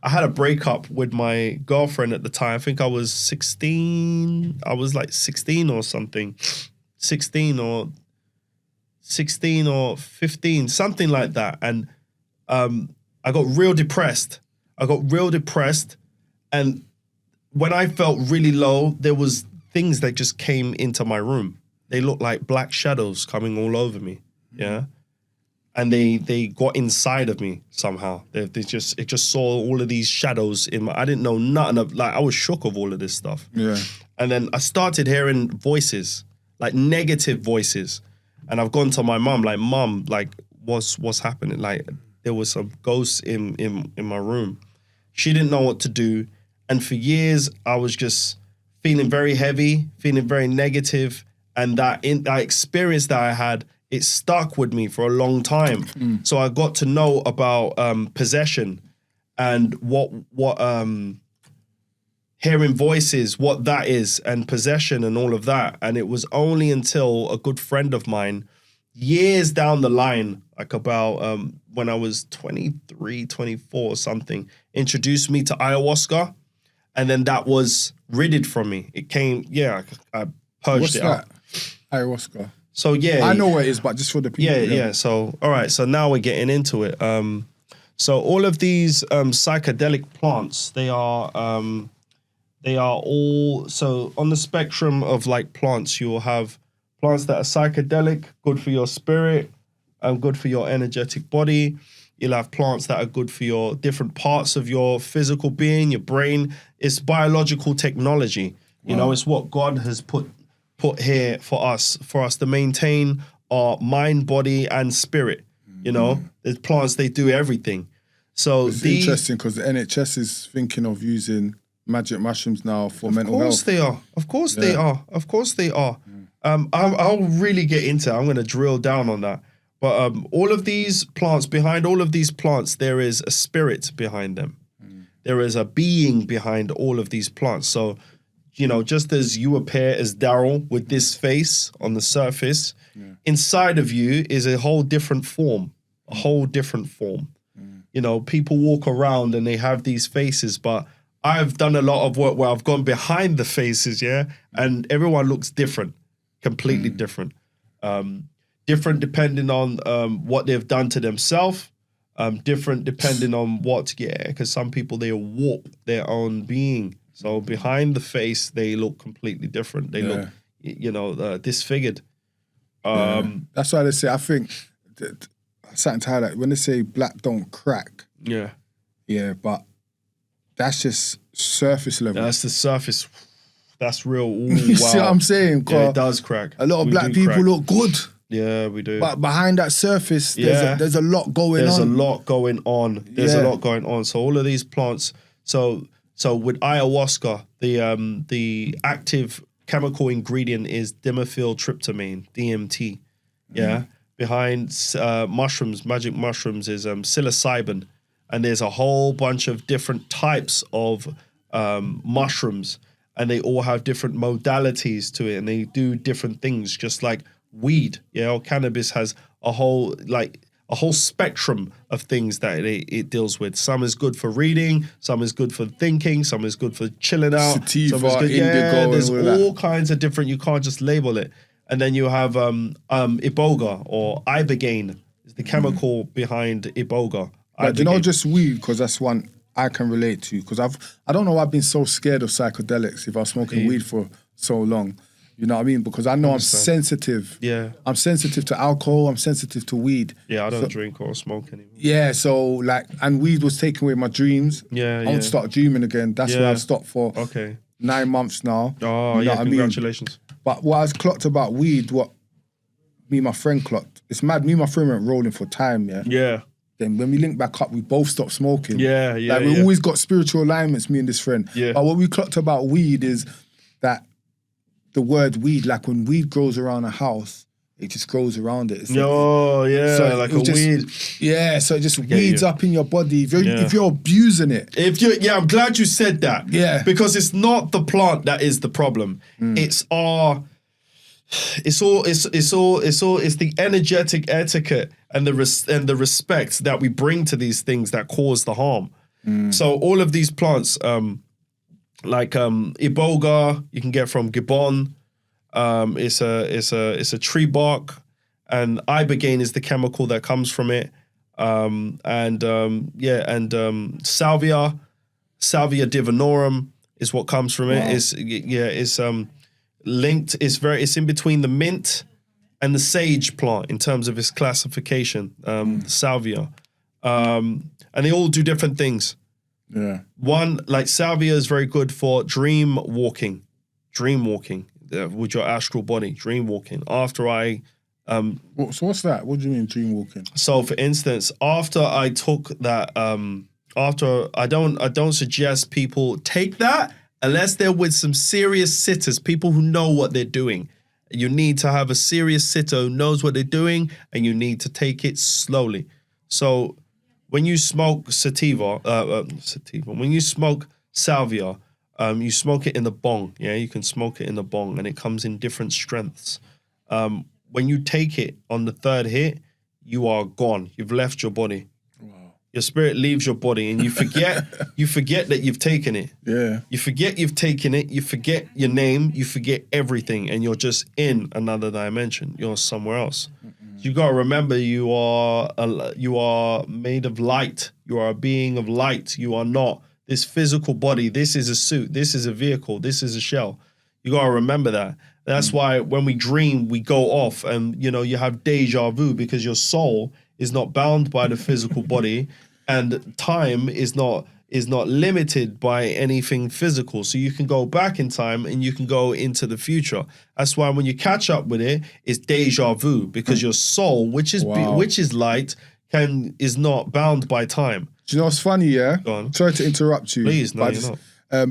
had a breakup with my girlfriend at the time. I think I was 16. I was like 16 or something, 16 or 15, something like that, and I got real depressed. And when I felt really low, there was things that just came into my room. They looked like black shadows coming all over me, yeah? And they got inside of me somehow. It just saw all of these shadows in my, I didn't know nothing of, like, I was shook of all of this stuff. Yeah. And then I started hearing voices, like negative voices. And I've gone to my mum, like, Mum, like, what's happening? Like, there was some ghosts in my room. She didn't know what to do. And for years, I was just feeling very heavy, feeling very negative. And that experience that I had, it stuck with me for a long time. So I got to know about possession and what hearing voices, what that is, and possession and all of that. And it was only until a good friend of mine, years down the line, like about when I was 23, 24 or something, introduced me to ayahuasca. And then that was ridded from me. It came, I purged it out. Ayahuasca. So yeah, I know what it is, but just for the people. Yeah. So all right. So now we're getting into it. So all of these psychedelic plants, they are all, so on the spectrum of like plants, you will have plants that are psychedelic, good for your spirit, and good for your energetic body. You'll have plants that are good for your different parts of your physical being, your brain. It's biological technology. You know, it's what God has put here for us to maintain our mind, body, and spirit. You know, there's plants, they do everything. So it's interesting because the NHS is thinking of using magic mushrooms now for mental health. Of course they are. I'll really get into it. I'm going to drill down on that. But all of these plants, behind all of these plants, there is a spirit behind them. There is a being behind all of these plants. So, you know, just as you appear as Daryl with this face on the surface, inside of you is a whole different form. You know, people walk around and they have these faces, but I've done a lot of work where I've gone behind the faces, and everyone looks different, completely different. Different depending on what they've done to themselves, different depending on because some people, they warp their own being. So behind the face, they look completely different. They look, disfigured. That's why they say, I think, something to highlight, when they say black don't crack. Yeah, but that's just surface level. That's the surface. That's real. Ooh, you see what I'm saying? Yeah, it does crack. A lot of black people look good. Yeah, we do. But behind that surface, there's a lot going on. There's a lot going on. So all of these plants. So with ayahuasca, the active chemical ingredient is dimethyltryptamine, DMT. Yeah. Behind mushrooms, magic mushrooms, is psilocybin, and there's a whole bunch of different types of mushrooms, and they all have different modalities to it, and they do different things, just like weed, or cannabis has a whole spectrum of things that it deals with. Some is good for reading, some is good for thinking, some is good for chilling out. Sativa, some is good, indigo, there's and all kinds of different. You can't just label it. And then you have iboga or ibogaine, is the chemical behind iboga. But you know, just weed, because that's one I can relate to. Because I don't know why I've been so scared of psychedelics if I was smoking weed for so long. You know what I mean? Because I know I'm sensitive. Yeah. I'm sensitive to alcohol. I'm sensitive to weed. Yeah, I don't drink or smoke anymore. Yeah, so like, and weed was taking away my dreams. Yeah, I want to start dreaming again. That's why I've stopped for 9 months now. Oh, you know congratulations. But what I was clocked about weed, what me and my friend clocked, it's mad, me and my friend went rolling for time, Yeah. Then when we linked back up, we both stopped smoking. Yeah. Like we always got spiritual alignments, me and this friend. Yeah. But what we clocked about weed is that the word weed, like when weed grows around a house, it just grows around it. So like a weed. Yeah, so it just weeds up in your body if you're abusing it. I'm glad you said that. Yeah. Because it's not the plant that is the problem. It's our it's the energetic etiquette and the respect that we bring to these things that cause the harm. So all of these plants, like iboga, you can get from Gabon. It's a tree bark, and ibogaine is the chemical that comes from it. Salvia divinorum is what comes from it. Wow. It's linked. It's in between the mint and the sage plant in terms of its classification. Salvia, and they all do different things. Yeah. One, like salvia is very good for dream walking with your astral body. Dream walking. After I. So what's that? What do you mean dream walking? So for instance, after I took that, I don't suggest people take that unless they're with some serious sitters, people who know what they're doing. You need to have a serious sitter who knows what they're doing, and you need to take it slowly. So when you smoke sativa, when you smoke salvia, you smoke it in the bong. Yeah, you can smoke it in the bong, and it comes in different strengths. When you take it on the third hit, you are gone. You've left your body. Wow. Your spirit leaves your body, and you forget that you've taken it. Yeah. You forget you've taken it. You forget your name. You forget everything, and you're just in another dimension. You're somewhere else. You gotta remember, you are made of light. You are a being of light. You are not this physical body. This is a suit. This is a vehicle. This is a shell. You gotta remember that. That's why when we dream, we go off, and you have deja vu, because your soul is not bound by the physical body, and time is not limited by anything physical. So you can go back in time and you can go into the future. That's why when you catch up with it, it's deja vu, because your soul, which is light, is not bound by time. Do you know what's funny? Yeah. Go on. Sorry to interrupt you. Please, no, you're not.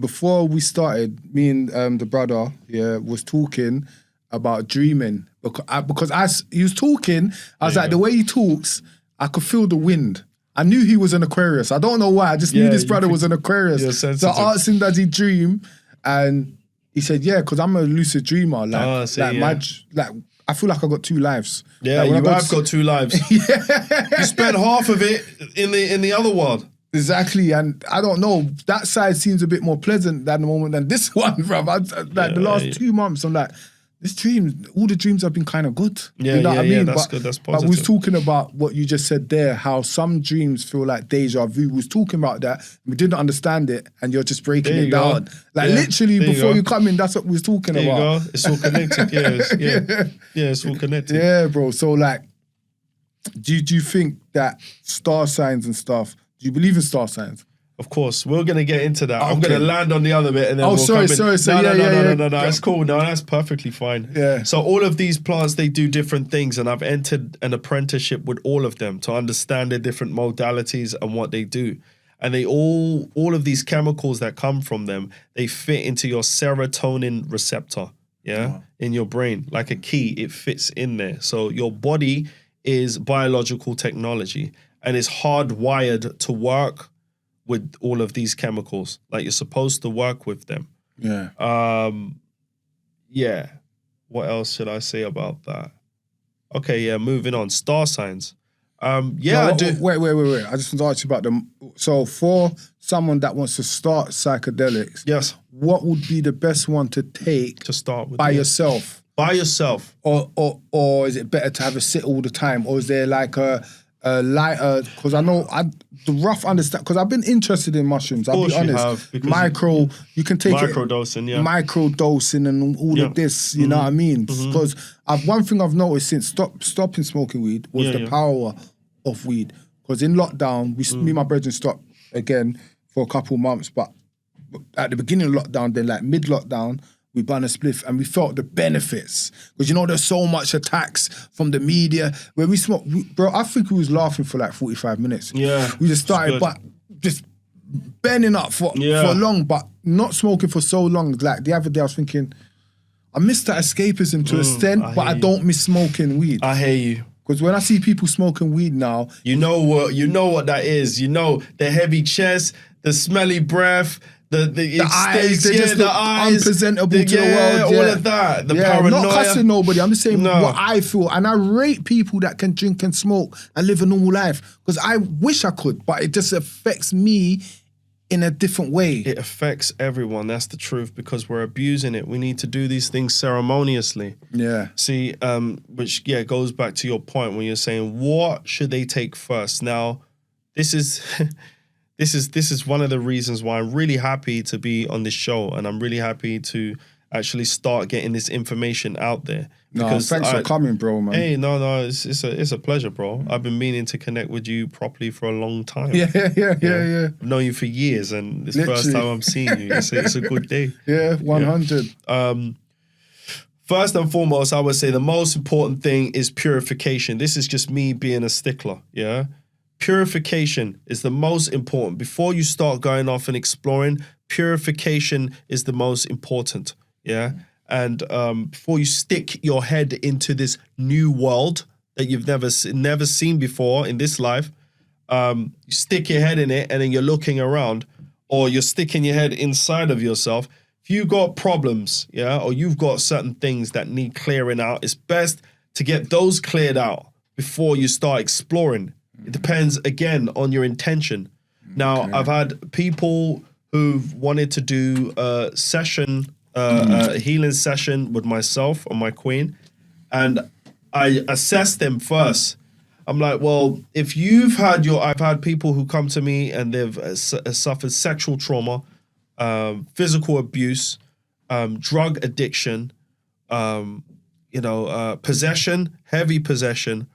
Before we started, me and the brother, was talking about dreaming, because as he was talking, I was like, the way he talks, I could feel the wind. I knew he was an Aquarius. I don't know why. I just knew this brother was an Aquarius. So I asked him, does he dream? And he said, yeah, because I'm a lucid dreamer. I feel like I got two lives. Yeah, like, you have got two lives. You spent half of it in the other world. Exactly, and I don't know, that side seems a bit more pleasant than the moment than this one, bruv. The last 2 months, I'm like, all the dreams have been kind of good. Yeah, you know what I mean? That's good, that's positive. But we was talking about what you just said there, how some dreams feel like deja vu. We was talking about that, we didn't understand it, and you're just breaking it down. Like literally before you come in, that's what we was talking about. There you go, it's all connected, it's all connected. Yeah, bro, so like, do you think that star signs and stuff, do you believe in star signs? Of course, we're going to get into that. Okay. I'm going to land on the other bit, and then we'll sorry. No, that's cool. No, that's perfectly fine. Yeah. So all of these plants, they do different things, and I've entered an apprenticeship with all of them to understand their different modalities and what they do. And they all of these chemicals that come from them, they fit into your serotonin receptor, in your brain. Like a key, it fits in there. So your body is biological technology, and it's hardwired to work with all of these chemicals. Like, you're supposed to work with them. Yeah. What else should I say about that? Okay, moving on. Star signs. I do. Wait. I just want to ask you about them. So for someone that wants to start psychedelics, yes, what would be the best one to take to start with by yourself? By yourself. Or is it better to have a sit all the time? Or is there like a lighter, because I know the rough understand, because I've been interested in mushrooms, I'll be honest. You can take microdosing, microdosing and all of this, you know what I mean? Because one thing I've noticed since stopping smoking weed was the power of weed. Because in lockdown, me and my brethren stopped again for a couple months, but at the beginning of lockdown, then like mid-lockdown, we burned a spliff and we felt the benefits. Because there's so much attacks from the media. When we smoked, bro, I think we was laughing for like 45 minutes. Yeah. We just started, but just bending up for long, but not smoking for so long. Like the other day I was thinking, I miss that escapism to an extent, but I don't miss smoking weed. I hear you. Because when I see people smoking weed now, you know what that is. The heavy chest, the smelly breath, the eyes, they just look unpresentable to the world. All of that. The paranoia. Not cussing nobody. I'm just saying what I feel. And I rate people that can drink and smoke and live a normal life. Because I wish I could, but it just affects me in a different way. It affects everyone. That's the truth, because we're abusing it. We need to do these things ceremoniously. Yeah. See, which goes back to your point when you're saying, what should they take first? Now, this is this is one of the reasons why I'm really happy to be on this show, and I'm really happy to actually start getting this information out there. Because thanks for coming, bro, man. Hey, no, it's a pleasure, bro. I've been meaning to connect with you properly for a long time. Yeah. I've known you for years, and it's the first time I'm seeing you. It's a good day. Yeah, 100. First and foremost, I would say the most important thing is purification. This is just me being a stickler, yeah? Purification is the most important. Before you start going off and exploring, purification is the most important, yeah? And before you stick your head into this new world that you've never seen before in this life, you stick your head in it and then you're looking around, or you're sticking your head inside of yourself. If you got problems, yeah, or you've got certain things that need clearing out, it's best to get those cleared out before you start exploring. It depends, again, on your intention. Now, I've had people who've wanted to do a session, a healing session with myself or my queen, and I assess them first. I'm like, well, if I've had people who come to me and they've suffered sexual trauma, physical abuse, drug addiction, possession, heavy possession,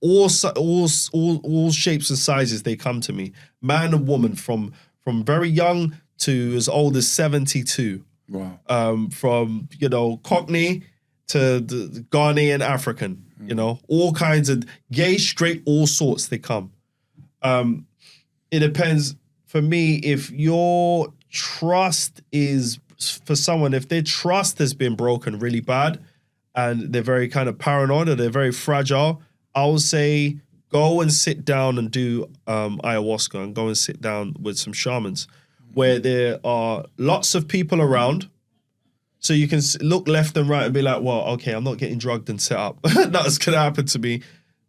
all shapes and sizes. They come to me, man and woman, from very young to as old as 72. Wow. From Cockney to the Ghanaian African, all kinds of gay, straight, all sorts. They come. It depends. For me, if your trust is for someone, if their trust has been broken really bad and they're very kind of paranoid or they're very fragile, I would say go and sit down and do ayahuasca, and go and sit down with some shamans where there are lots of people around. So you can look left and right and be like, well, okay, I'm not getting drugged and set up. That's going to happen to me.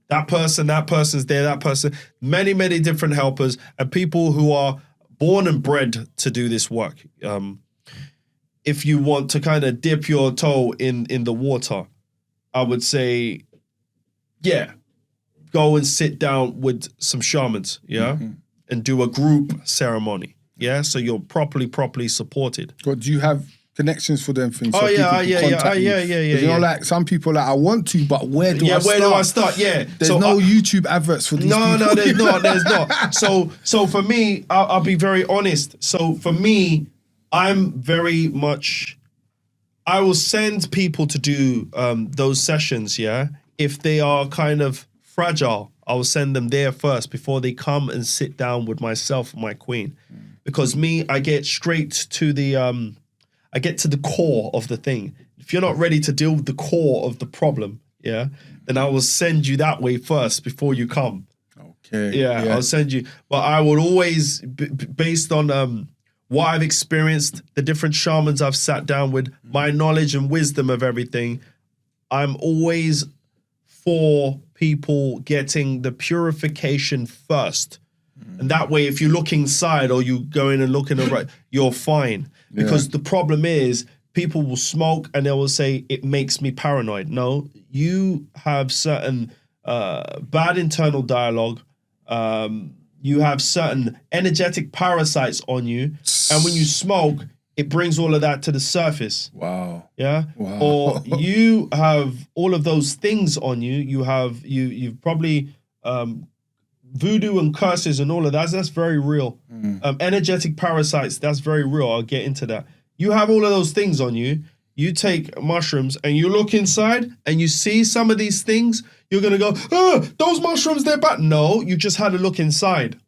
That person's there, that person, many, many different helpers and people who are born and bred to do this work. If you want to kind of dip your toe in the water, I would say, yeah, go and sit down with some shamans, yeah, and do a group ceremony, yeah, so you're properly supported. But do you have connections for them things? So yeah. You know, like some people I want to, but where do I start? Where do I start? Yeah. There's no YouTube adverts for these people. No, there's not. So for me, I'll be very honest. So for me, I'm very much, I will send people to do those sessions, yeah. If they are kind of fragile, I will send them there first before they come and sit down with myself and my queen. Because me, I get straight to the I get to the core of the thing. If you're not ready to deal with the core of the problem, yeah, then I will send you that way first before you come. Okay. Yeah. I'll send you. But I would always, based on what I've experienced, the different shamans I've sat down with, my knowledge and wisdom of everything, I'm always for people getting the purification first. And that way, if you look inside or you go in and look in the right, you're fine. Because the problem is people will smoke and they will say, it makes me paranoid. No, you have certain bad internal dialogue. You have certain energetic parasites on you. And when you smoke, it brings all of that to the surface. Wow. Yeah. Wow. Or you have all of those things on you. You've probably voodoo and curses and all of that. That's very real. Energetic parasites, that's very real. I'll get into that. You have all of those things on you. You take mushrooms and you look inside and you see some of these things. You're going to go, oh, those mushrooms, they're bad. No, you just had a look inside.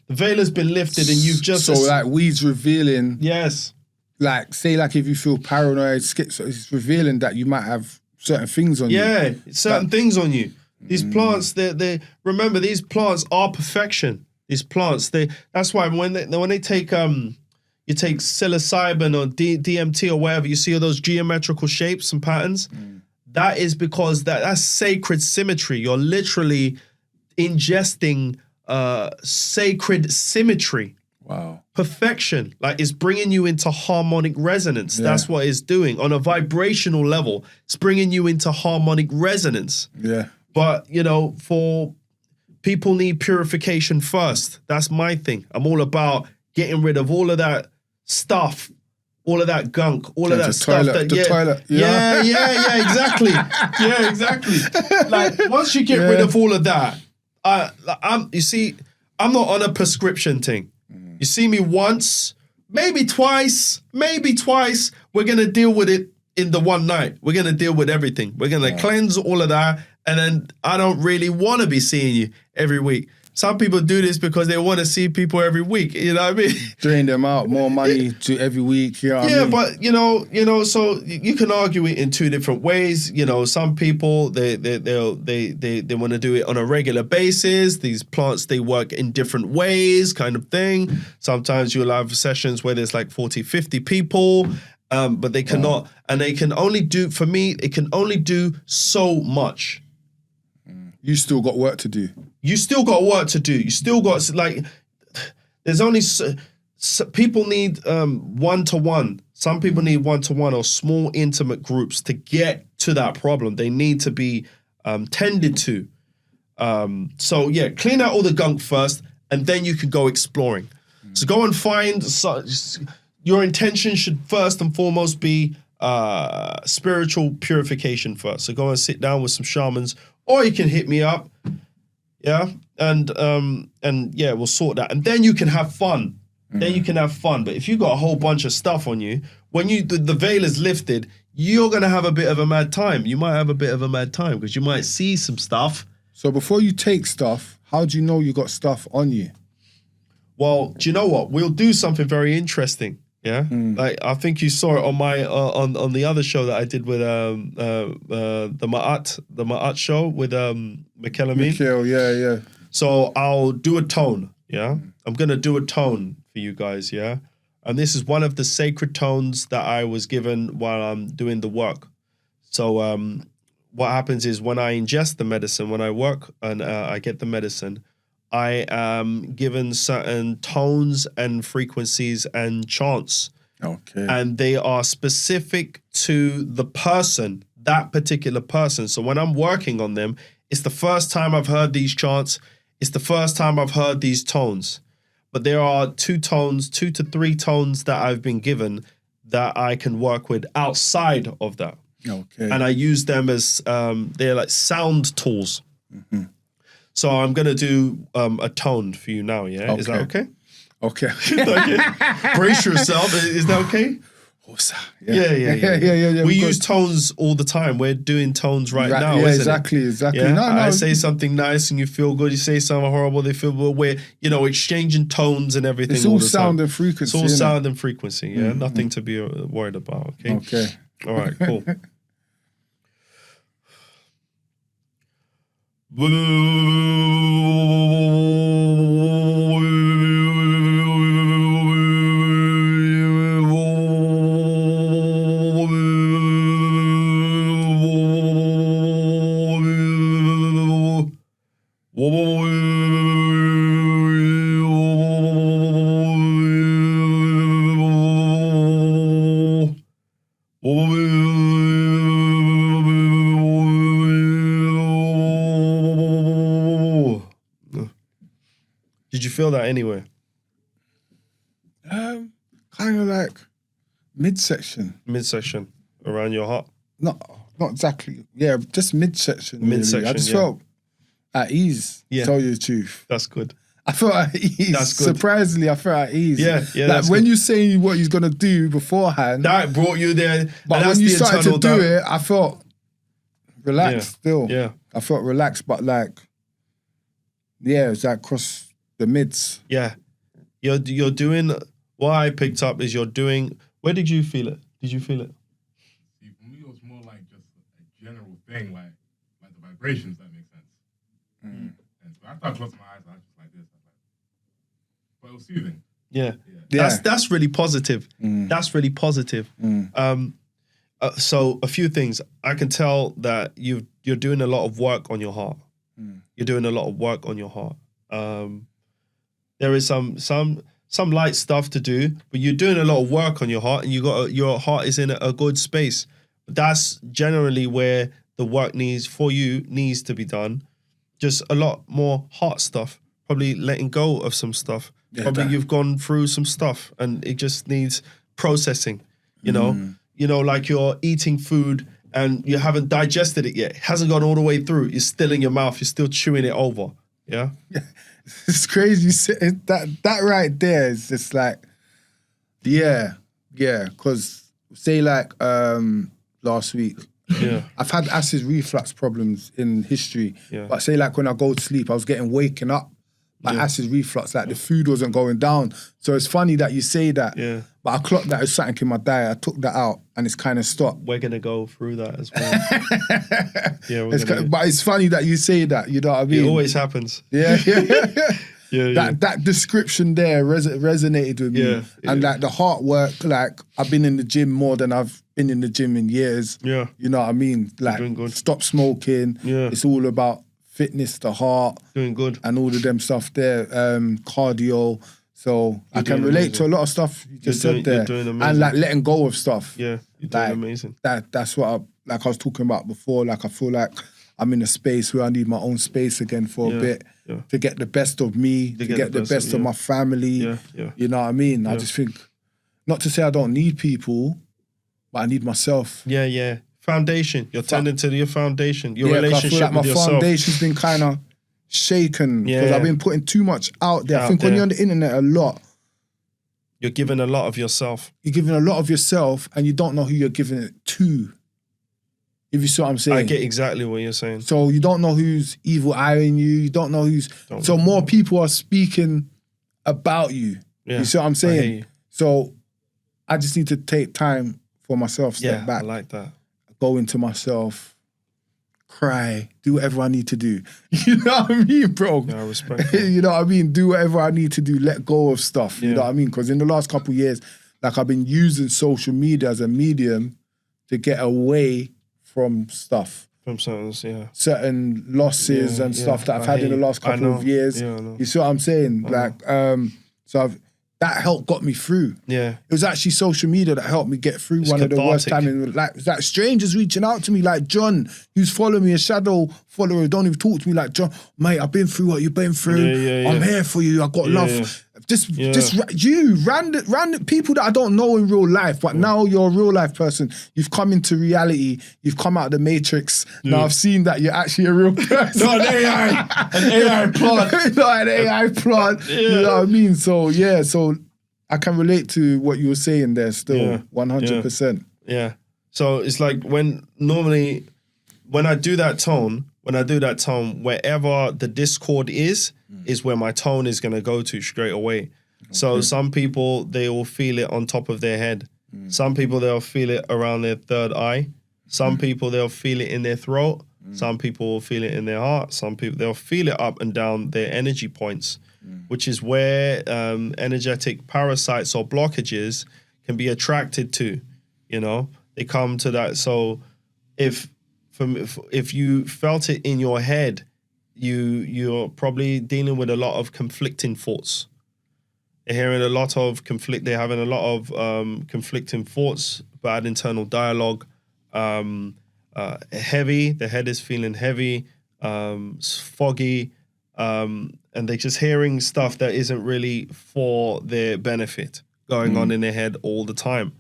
The veil has been lifted and you've just... So like weed's revealing... Yes. Like, say like if you feel paranoid, it's revealing that you might have certain things on you. Yeah, certain things on you. These plants, they remember, these plants are perfection. These plants, that's why when they take you take psilocybin or DMT or whatever, you see all those geometrical shapes and patterns. That is because that's sacred symmetry. You're literally ingesting sacred symmetry. Wow. Perfection. Like, it's bringing you into harmonic resonance. That's what it's doing. On a vibrational level, it's bringing you into harmonic resonance. Yeah. But, for people need purification first. That's my thing. I'm all about getting rid of all of that stuff, all of that gunk, all of that stuff. Toilet. Yeah, exactly. Yeah, exactly. Like, once you get rid of all of that, I'm not on a prescription thing. You see me once, maybe twice. We're going to deal with it in the one night. We're going to deal with everything. We're going to cleanse all of that. And then I don't really want to be seeing you every week. Some people do this because they want to see people every week. You know what I mean? Drain them out, more money to every week. You know what I mean? But so you can argue it in two different ways. Some people they want to do it on a regular basis. These plants, they work in different ways, kind of thing. Sometimes you'll have sessions where there's like 40, 50 people. But they cannot, and they can only do, for me, it can only do so much. You still got work to do. You still got work to do. You still got, there's only, people need one-to-one. Some people need one-to-one or small intimate groups to get to that problem. They need to be tended to. So clean out all the gunk first, and then you can go exploring. So go and find, your intention should first and foremost be spiritual purification first. So go and sit down with some shamans, or you can hit me up, and we'll sort that, and then you can have fun. Then you can have fun. But if you got a whole bunch of stuff on you, when the veil is lifted, you're gonna have a bit of a mad time. You might have a bit of a mad time because you might see some stuff. So before you take stuff, how do you know you got stuff on you? Well, do you know what? We'll do something very interesting. Yeah, like I think you saw it on my on the other show that I did with the Ma'at show with Mikel Amin. Mikel, yeah. So I'll do a tone. Yeah, I'm gonna do a tone for you guys. Yeah, and this is one of the sacred tones that I was given while I'm doing the work. So what happens is when I ingest the medicine, when I work and I get the medicine, I am given certain tones and frequencies and chants. Okay. And they are specific to the person, that particular person. So when I'm working on them, it's the first time I've heard these chants. It's the first time I've heard these tones. But there are 2 to 3 tones that I've been given that I can work with outside of that. Okay. And I use them as, they're like sound tools. Mm-hmm. So I'm going to do a tone for you now, yeah? Okay. Is that okay? Okay. Brace yourself. Is that okay? Yeah. We use tones all the time. We're doing tones right now, isn't exactly, it? exactly. Yeah? No. I say something nice and you feel good. You say something horrible, they feel good. We're, exchanging tones and everything. It's all sound and frequency. It's all sound and frequency, yeah? Mm-hmm. Nothing to be worried about, okay? Okay. All right, cool. Did you feel that anywhere? Kind of like midsection. Midsection around your heart? Not exactly. Yeah, just midsection. Midsection. Really. I just felt at ease. To tell you the truth. That's good. I felt at ease. That's good. Surprisingly, I felt at ease. Yeah. Like when you say what he's gonna do beforehand, that brought you there. But when you started to do it, I felt relaxed still. Yeah. I felt relaxed, but it's like across the mids. Yeah. You're doing, what I picked up is you're doing, where did you feel it? Did you feel it? See, for me, it was more like just a general thing, like the vibrations, that makes sense. And so after I closed my eyes, I was just like this. But it was soothing. Yeah. That's really positive. That's really positive. So a few things. I can tell that you're doing a lot of work on your heart. You're doing a lot of work on your heart. There is some light stuff to do, but you're doing a lot of work on your heart, and your heart is in a good space. That's generally where the work needs to be done. Just a lot more heart stuff. Probably letting go of some stuff. Probably you've gone through some stuff, and it just needs processing. You know, like you're eating food and you haven't digested it yet. It hasn't gone all the way through. It's still in your mouth. You're still chewing it over. Yeah. It's crazy. That right there is just like, yeah. Because say like last week, I've had acid reflux problems in history. But say like when I go to sleep, I was getting waken up by acid reflux. Like the food wasn't going down. So it's funny that you say that. Yeah. But I clocked that as something in my diet. I took that out and it's kind of stopped. We're gonna go through that as well. But it's funny that you say that. You know what I mean? It always happens. Yeah. That description there resonated with me. And like the heart work, like I've been in the gym more than I've been in the gym in years. Yeah. You know what I mean? Like stop smoking. Yeah. It's all about fitness, the heart. Doing good. And all of them stuff there. Cardio. So I can relate to a lot of stuff you just said there. You're doing amazing. And like letting go of stuff. Yeah. You're doing amazing. That's what I was talking about before. Like I feel like I'm in a space where I need my own space again for a bit. Yeah. To get the best of me, to get the best of my family. You know what I mean? I just think, not to say I don't need people, but I need myself. Yeah. Foundation. You're tending to your foundation. Your relationship I feel like with yourself. My foundation's been kind of shaken because I've been putting too much out there. I think when you're on the internet a lot, you're giving a lot of yourself. You're giving a lot of yourself and you don't know who you're giving it to. If you see what I'm saying. I get exactly what you're saying. So you don't know who's evil eyeing you. You don't know who's... So more people are speaking about you. Yeah, you see what I'm saying? I hear you. So I just need to take time for myself, step back. I like that. Go into myself, cry, do whatever I need to do. You know what I mean, bro? Yeah, I respect that. You know what I mean? Do whatever I need to do. Let go of stuff. You know what I mean? Because in the last couple of years, like I've been using social media as a medium to get away from stuff. From certain losses and stuff that I've had in the last couple of years. Yeah, I know. You see what I'm saying? That help got me through. Yeah. It was actually social media that helped me get through one of the worst times. Like strangers reaching out to me, like John, who's following me, a shadow follower, don't even talk to me, like John, mate, I've been through what you've been through. I'm here for you. I got love. Just you, random people that I don't know in real life, but now you're a real life person. You've come into reality. You've come out of the matrix. Now I've seen that you're actually a real person. Not an AI plant. Not an AI plant. You know what I mean? So so I can relate to what you were saying there still, 100%. Yeah. So it's like when I do that tone, wherever the discord is where my tone is going to go to straight away. Okay. So some people, they will feel it on top of their head. Some people, they'll feel it around their third eye. Some people, they'll feel it in their throat. Some people will feel it in their heart. Some people, they'll feel it up and down their energy points, which is where energetic parasites or blockages can be attracted to, you know. They come to that. So if you felt it in your head, you're probably dealing with a lot of conflicting thoughts. They're having a lot of conflicting thoughts, bad internal dialogue, heavy. The head is feeling heavy, foggy, and they're just hearing stuff that isn't really for their benefit going on in their head all the time.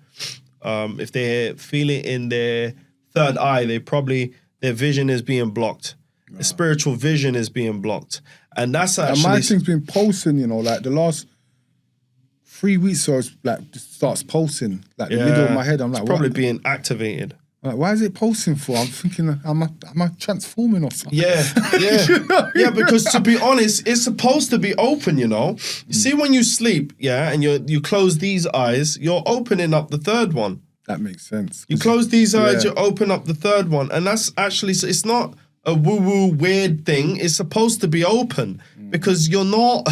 If they feel it in their third eye, their vision is being blocked. The spiritual vision is being blocked. And that's actually... And my thing's been pulsing, you know, like the last 3 weeks or like just starts pulsing. Like the middle of my head, I'm like, it's probably being activated. Like, why is it pulsing for? I'm thinking, am I transforming or something? Yeah. Yeah, because to be honest, it's supposed to be open, you know? You see when you sleep, and you close these eyes, you're opening up the third one. That makes sense. You close these eyes, you open up the third one. And that's actually, it's not a woo-woo weird thing. It's supposed to be open because you're not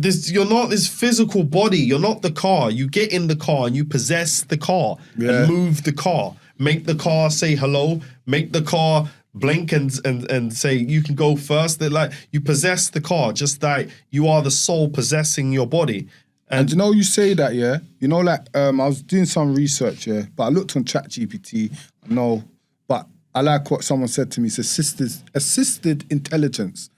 You're not this physical body. You're not the car. You get in the car and you possess the car and move the car. Make the car say hello. Make the car blink and say you can go first. That like you possess the car, just like you are the soul possessing your body. And you know, you say that, yeah. You know, like I was doing some research, yeah, but I looked on ChatGPT. No, but I like what someone said to me. It's assisted intelligence.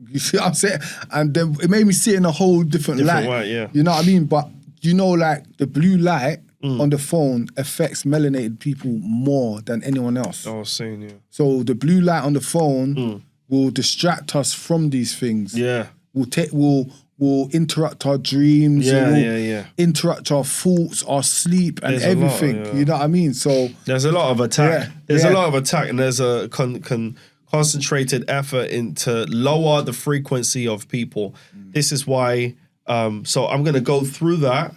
You see what I'm saying? And then it made me see it in a whole different light. Way, yeah. You know what I mean? But you know, like the blue light on the phone affects melanated people more than anyone else. I was saying, yeah. So the blue light on the phone will distract us from these things. Yeah. Will interrupt our dreams. Yeah. Interrupt our thoughts, our sleep, and everything. You know what I mean? So there's a lot of attack. There's a lot of attack, and there's a concentrated effort into lower the frequency of people. This is why. So I'm going to go through that.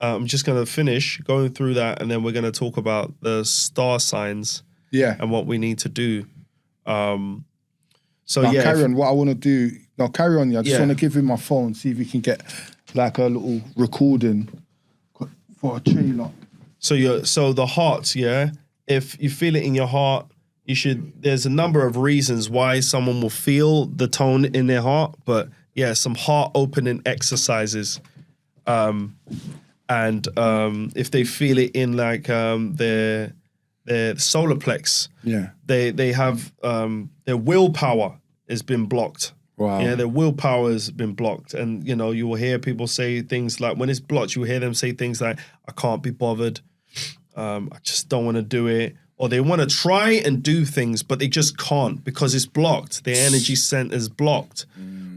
I'm just going to finish going through that, and then we're going to talk about the star signs. Yeah. And what we need to do. Carry on. What I want to do. No, carry on. Yeah. I just want to give him my phone, see if we can get like a little recording for a trailer. So the heart, yeah. If you feel it in your heart, you should. There's a number of reasons why someone will feel the tone in their heart, but yeah, some heart opening exercises. And if they feel it in like their solar plex, they have their willpower has been blocked. Wow. Yeah, their willpower has been blocked. And, you know, you will hear people say things like, when it's blocked, you will hear them say things like, I can't be bothered. I just don't want to do it. Or they want to try and do things, but they just can't because it's blocked. Their energy center is blocked.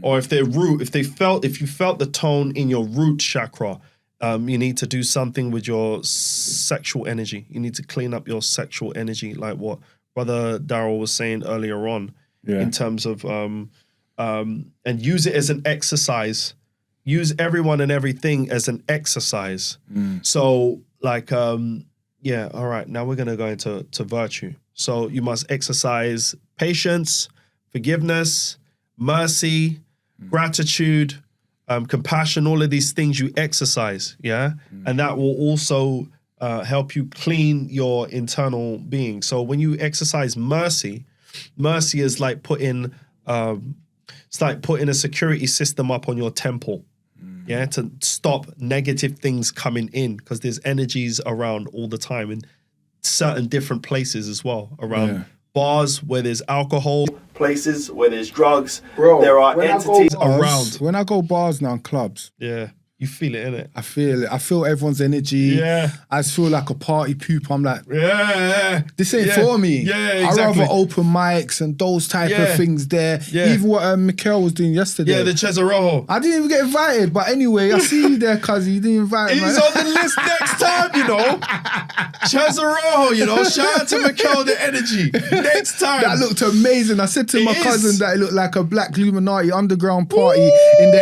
Or if if you felt the tone in your root chakra, you need to do something with your sexual energy. You need to clean up your sexual energy, like what Brother Daryl was saying earlier on, in terms of and use it as an exercise. Use everyone and everything as an exercise. So, like, all right, now we're gonna go into virtue. So you must exercise patience, forgiveness, mercy, gratitude, compassion, all of these things you exercise, and that will also help you clean your internal being. So when you exercise mercy is like putting a security system up on your temple, to stop negative things coming in, because there's energies around all the time in certain different places as well, around bars where there's alcohol, places where there's drugs. Bro, there are entities around. When I go bars now, clubs, you feel it, innit? I feel it. I feel everyone's energy. Yeah. I just feel like a party poop. I'm like, this ain't for me. Yeah, exactly. I rather open mics and those type of things there. Even what Mikhail was doing yesterday. Yeah, the Cesarrojo. I didn't even get invited, but anyway, I see you there, cuz you didn't invite me. He's on the list next time, you know. Cesarrojo, you know. Shout out to Mikhail, the energy. Next time. That looked amazing. I said to my cousin that it looked like a Black Illuminati underground party in the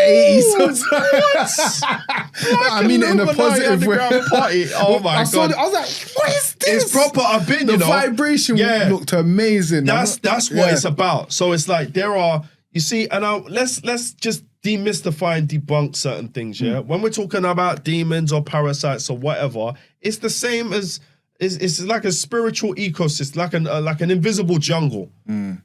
80s. I mean it in a positive way. Party. Oh my God. I was like, what is this? It's proper. I've been, the vibration looked amazing. That's what it's about. So it's like there are, you see, and let's just demystify and debunk certain things, When we're talking about demons or parasites or whatever, it's the same as, it's like a spiritual ecosystem, like an invisible jungle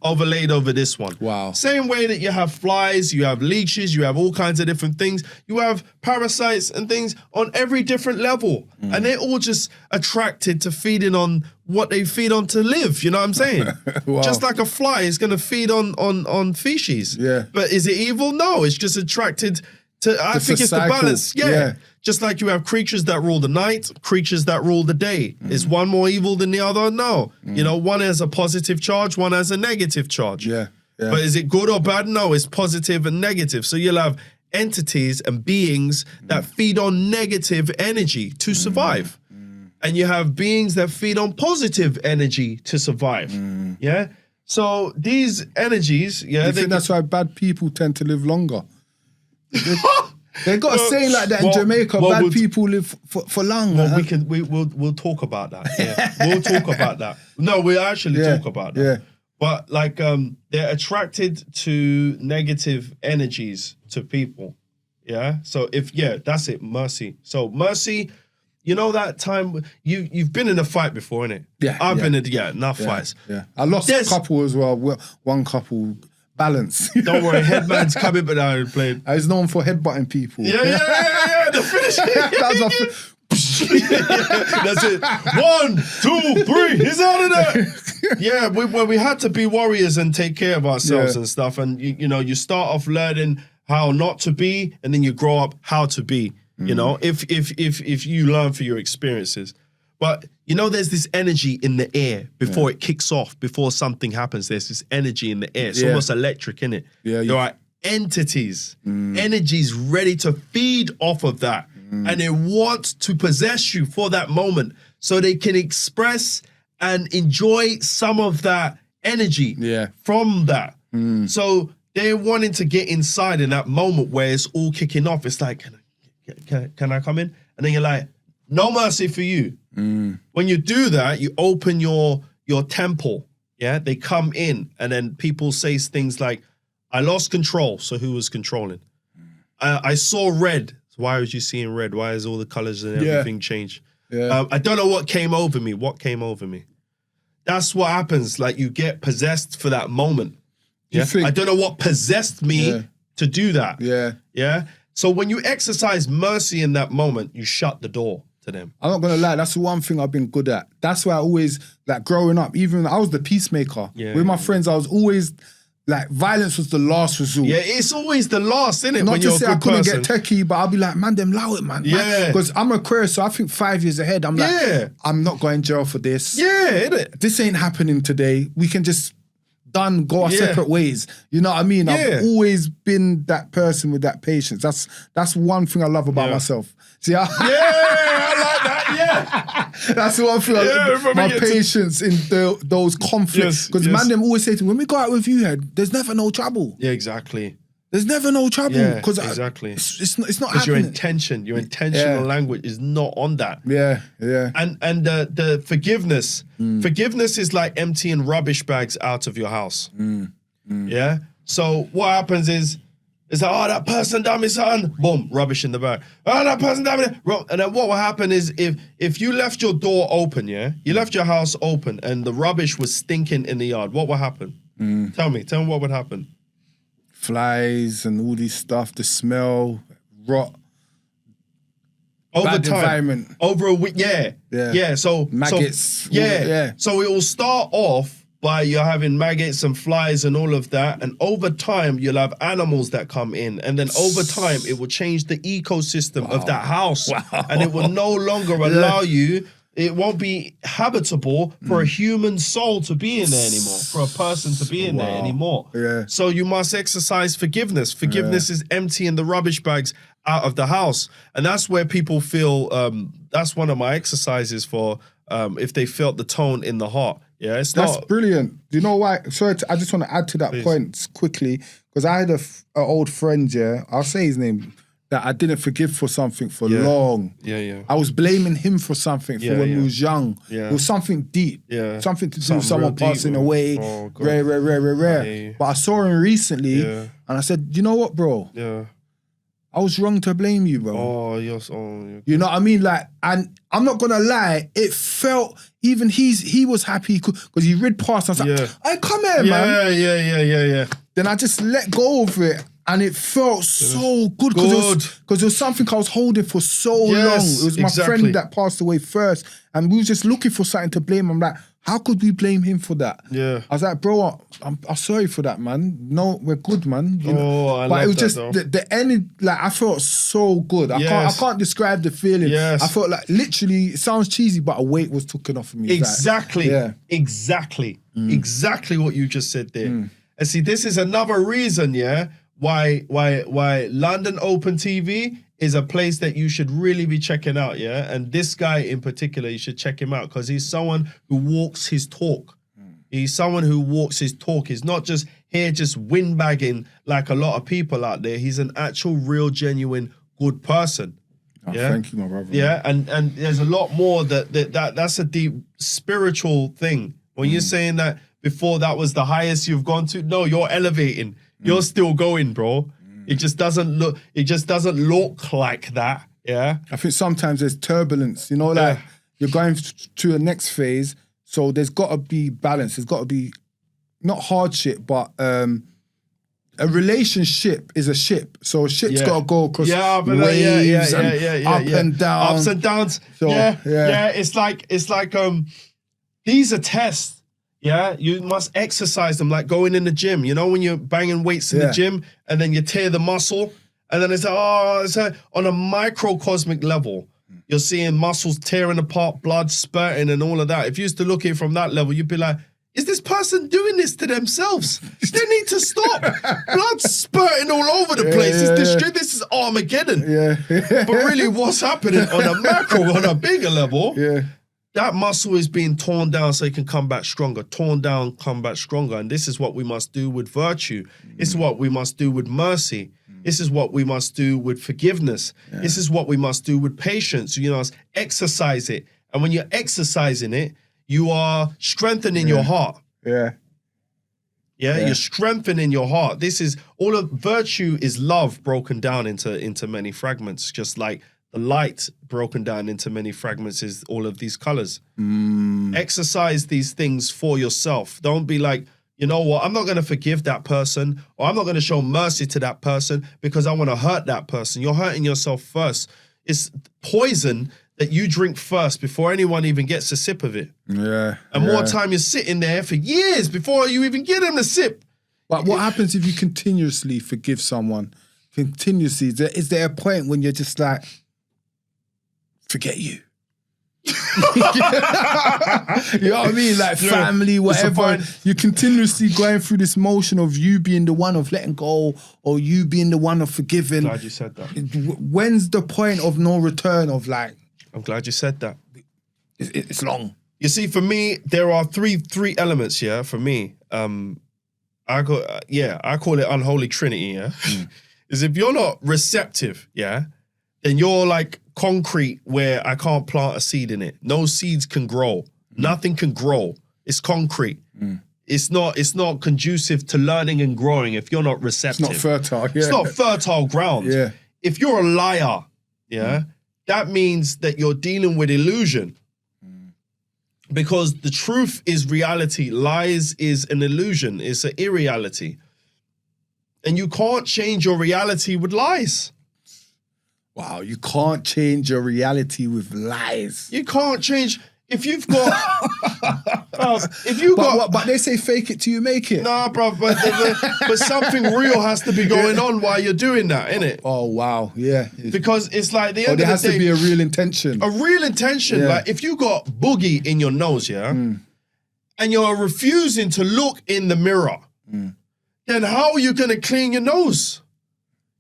overlaid over this one. Wow. Same way that you have flies, you have leeches, you have all kinds of different things. You have parasites and things on every different level. And they're all just attracted to feeding on what they feed on to live. You know what I'm saying? Wow. Just like a fly is going to feed on feces. Yeah. But is it evil? No, it's just attracted to, I think it's the balance. Yeah. Just like you have creatures that rule the night, creatures that rule the day. Is one more evil than the other? No. You know, one has a positive charge, one has a negative charge. Yeah. But is it good or bad? No, it's positive and negative. So you'll have entities and beings that feed on negative energy to survive. And you have beings that feed on positive energy to survive. Yeah? So these energies, I think that's why bad people tend to live longer. They got a saying like that in Jamaica. Bad people live for long. Well, we'll talk about that. Yeah. We'll talk about that. No, we'll actually talk about that. But like they're attracted to negative energies to people. Yeah. So that's it, mercy. So mercy, you know that time you've been in a fight before, innit? Yeah. I've been in enough fights. Yeah. I lost a couple as well. One couple balance. Don't worry, Headman's coming, but I played. I was known for headbutting people. Yeah. The finish. That's it. 1, 2, 3. He's out of there. Yeah, we had to be warriors and take care of ourselves and stuff. And you know, you start off learning how not to be, and then you grow up how to be. You know, if you learn for your experiences. But you know, there's this energy in the air before it kicks off, before something happens. There's this energy in the air. It's almost electric, isn't it? Yeah. There are entities, energies ready to feed off of that. And they want to possess you for that moment so they can express and enjoy some of that energy from that. So they're wanting to get inside in that moment where it's all kicking off. It's like, can I come in? And then you're like, no mercy for you. When you do that, you open your temple. Yeah, they come in, and then people say things like, I lost control. So who was controlling? I saw red. Why was you seeing red? Why is all the colors and everything changed? I don't know what came over me. What came over me? That's what happens. Like, you get possessed for that moment. I don't know what possessed me to do that. Yeah. So when you exercise mercy in that moment, you shut the door to them. I'm not gonna lie, that's the one thing I've been good at. That's why I always, like, growing up, even I was the peacemaker. With my friends, I was always like, violence was the last resort. Yeah, it's always the last, isn't it? Not when to you're say a I good couldn't person. get techie, but I'll be like, man, them allow it, man. Yeah. Because I'm a Aquarius, so I think 5 years ahead. I'm like, I'm not going jail for this. Yeah, innit? This ain't happening today. We can just go our separate ways. You know what I mean? I've always been that person with that patience. That's one thing I love about myself. See, I like that. that's the one thing. My patience in those conflicts. Because man, them always say to me, when we go out with you, Head, there's never no trouble. Yeah, exactly. There's never no trouble. Yeah, exactly. It's not happening. Because your intentional language is not on that. Yeah. And the forgiveness. Forgiveness is like emptying rubbish bags out of your house. Yeah. So what happens is like, oh, that person done me something. Boom, rubbish in the bag. Oh, that person done me. And then what will happen is if you left your door open, you left your house open, and the rubbish was stinking in the yard, what will happen? Tell me what would happen. Flies and all this stuff, the smell, rot. Over bad time, environment. over a week, So maggots. So it will start off by you having maggots and flies and all of that, and over time you'll have animals that come in, and then over time it will change the ecosystem of that house, and it will no longer allow you. It won't be habitable for a human soul to be in there anymore, for a person to be in there anymore. So you must exercise forgiveness. Forgiveness is emptying the rubbish bags out of the house. And that's where people feel, that's one of my exercises for if they felt the tone in the heart. Yeah, That's brilliant. Do you know why? Sorry, I just want to add to that point quickly, because I had an old friend, I'll say his name, that I didn't forgive for something for long. I was blaming him for something for when we was young. It was something deep. Something to do with someone passing away. Rare. But I saw him recently and I said, you know what, bro? I was wrong to blame you, bro. You know what I mean? Like, and I'm not gonna lie, it felt, even he was happy because he read past. I was like, hey, come here, man. Then I just let go of it. And it felt so good because it was something I was holding for so long. It was my friend that passed away first, and we were just looking for something to blame. I'm like, how could we blame him for that? I was like, bro, I'm sorry for that, man. No, we're good, man. You know? But it was just the end. Like, I felt so good. I can't describe the feeling. I felt like, literally, it sounds cheesy, but a weight was taken off of me. Exactly. Like, Exactly what you just said there. And see, this is another reason, why London Open TV is a place that you should really be checking out, And this guy in particular, you should check him out because he's someone who walks his talk. He's someone who walks his talk. He's not just here just windbagging like a lot of people out there. He's an actual, real, genuine, good person. Thank you, my brother. And there's a lot more that's a deep spiritual thing. When you're saying that, before that was the highest you've gone to. No, you're elevating. You're still going, bro. It just doesn't look like that. Yeah. I think sometimes there's turbulence, you know, like you're going to the next phase. So there's got to be balance. There's got to be not hardship, but a relationship is a ship. So a ship's got to go across waves and up and down. Ups and downs. So, It's like these are tests. Yeah, you must exercise them like going in the gym. You know when you're banging weights in the gym and then you tear the muscle and then it's on a microcosmic level. You're seeing muscles tearing apart, blood spurting and all of that. If you used to look at it from that level, you'd be like, is this person doing this to themselves? They need to stop. Blood spurting all over the place. This is Armageddon. But really what's happening on a macro, on a bigger level, that muscle is being torn down so it can come back stronger. Torn down, come back stronger. And this is what we must do with virtue. This is what we must do with mercy. This is what we must do with forgiveness. This is what we must do with patience. You know, exercise it. And when you're exercising it, you are strengthening your heart. You're strengthening your heart. This is all of virtue is love broken down into many fragments, just like the light broken down into many fragments is all of these colors. Exercise these things for yourself. Don't be like, you know what, I'm not going to forgive that person, or I'm not going to show mercy to that person because I want to hurt that person. You're hurting yourself first. It's poison that you drink first before anyone even gets a sip of it. And more time you're sitting there for years before you even get them a sip. But what happens if you continuously forgive someone? Continuously, is there a point when you're just like, forget you? You know what I mean? Like family, whatever. You're continuously going through this motion of you being the one of letting go or you being the one of forgiving. Glad you said that. When's the point of no return of like... I'm glad you said that. It's long. You see, for me, there are three elements, for me. I call it unholy trinity, is if you're not receptive, then you're like concrete where I can't plant a seed in it. No seeds can grow. Nothing can grow. It's concrete. It's not conducive to learning and growing if you're not receptive. It's not fertile. It's not fertile ground. If you're a liar, that means that you're dealing with illusion. Because the truth is reality. Lies is an illusion. It's an irreality. And you can't change your reality with lies. Wow, you can't change your reality with lies. You can't change... If you've got... But they say fake it till you make it. Nah, bro, but something real has to be going on while you're doing that, innit? Oh, wow, yeah. Because it's like the end of the day... there has to be a real intention. A real intention. Like, if you got boogie in your nose, and you're refusing to look in the mirror, then how are you going to clean your nose?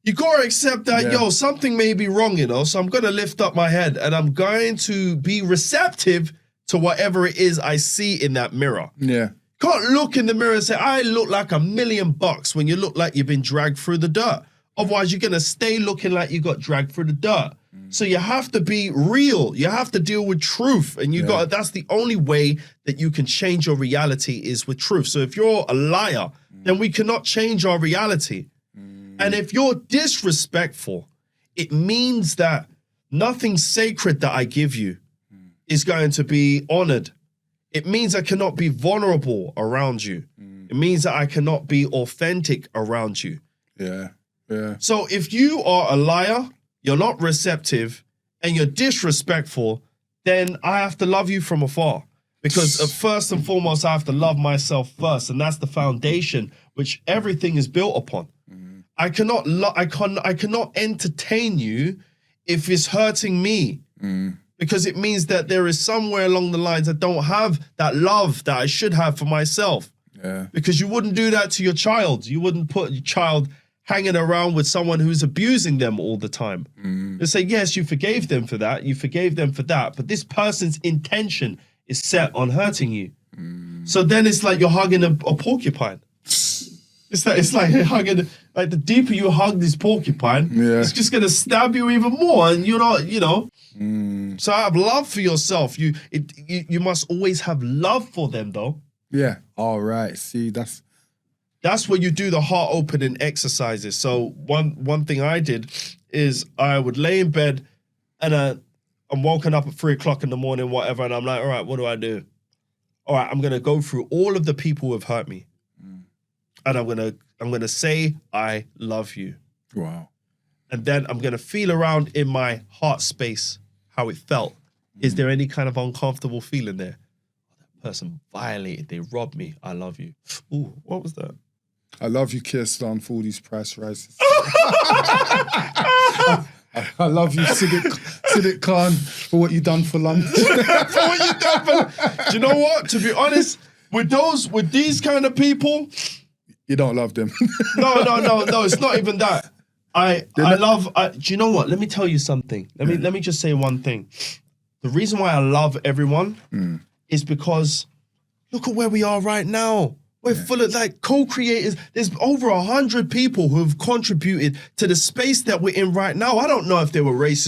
You got to accept that, something may be wrong, so I'm going to lift up my head and I'm going to be receptive to whatever it is I see in that mirror. Can't look in the mirror and say, I look like $1 million when you look like you've been dragged through the dirt. Otherwise, you're going to stay looking like you got dragged through the dirt. So you have to be real. You have to deal with truth. And that's the only way that you can change your reality is with truth. So if you're a liar, then we cannot change our reality. And if you're disrespectful, it means that nothing sacred that I give you is going to be honored. It means I cannot be vulnerable around you. It means that I cannot be authentic around you. So if you are a liar, you're not receptive, and you're disrespectful, then I have to love you from afar. Because first and foremost, I have to love myself first. And that's the foundation which everything is built upon. I cannot entertain you if it's hurting me, because it means that there is somewhere along the lines I don't have that love that I should have for myself. Because you wouldn't do that to your child. You wouldn't put your child hanging around with someone who's abusing them all the time. They say, yes, you forgave them for that. You forgave them for that. But this person's intention is set on hurting you. So then it's like you're hugging a porcupine. It's like hugging, like the deeper you hug this porcupine, it's just going to stab you even more. And you're not, So have love for yourself. You must always have love for them, though. Yeah. All right. See, that's where you do the heart opening exercises. So one thing I did is I would lay in bed and I'm woken up at 3 o'clock in the morning, whatever, and I'm like, all right, what do I do? All right, I'm gonna go through all of the people who have hurt me, and I'm gonna say I love you. Wow. And then I'm gonna feel around in my heart space how it felt. Is there any kind of uncomfortable feeling there? That person violated, they robbed me. I love you. Ooh, what was that? I love you, Kirsten, for all these price rises. I love you, Siddiq Khan, for what you done for London. Do you know what? To be honest, with these kind of people, you don't love them. No. It's not even that. Do you know what? Let me tell you something. Let me just say one thing. The reason why I love everyone is because look at where we are right now. We're full of like co-creators. There's over 100 people who have contributed to the space that we're in right now. I don't know if they were racist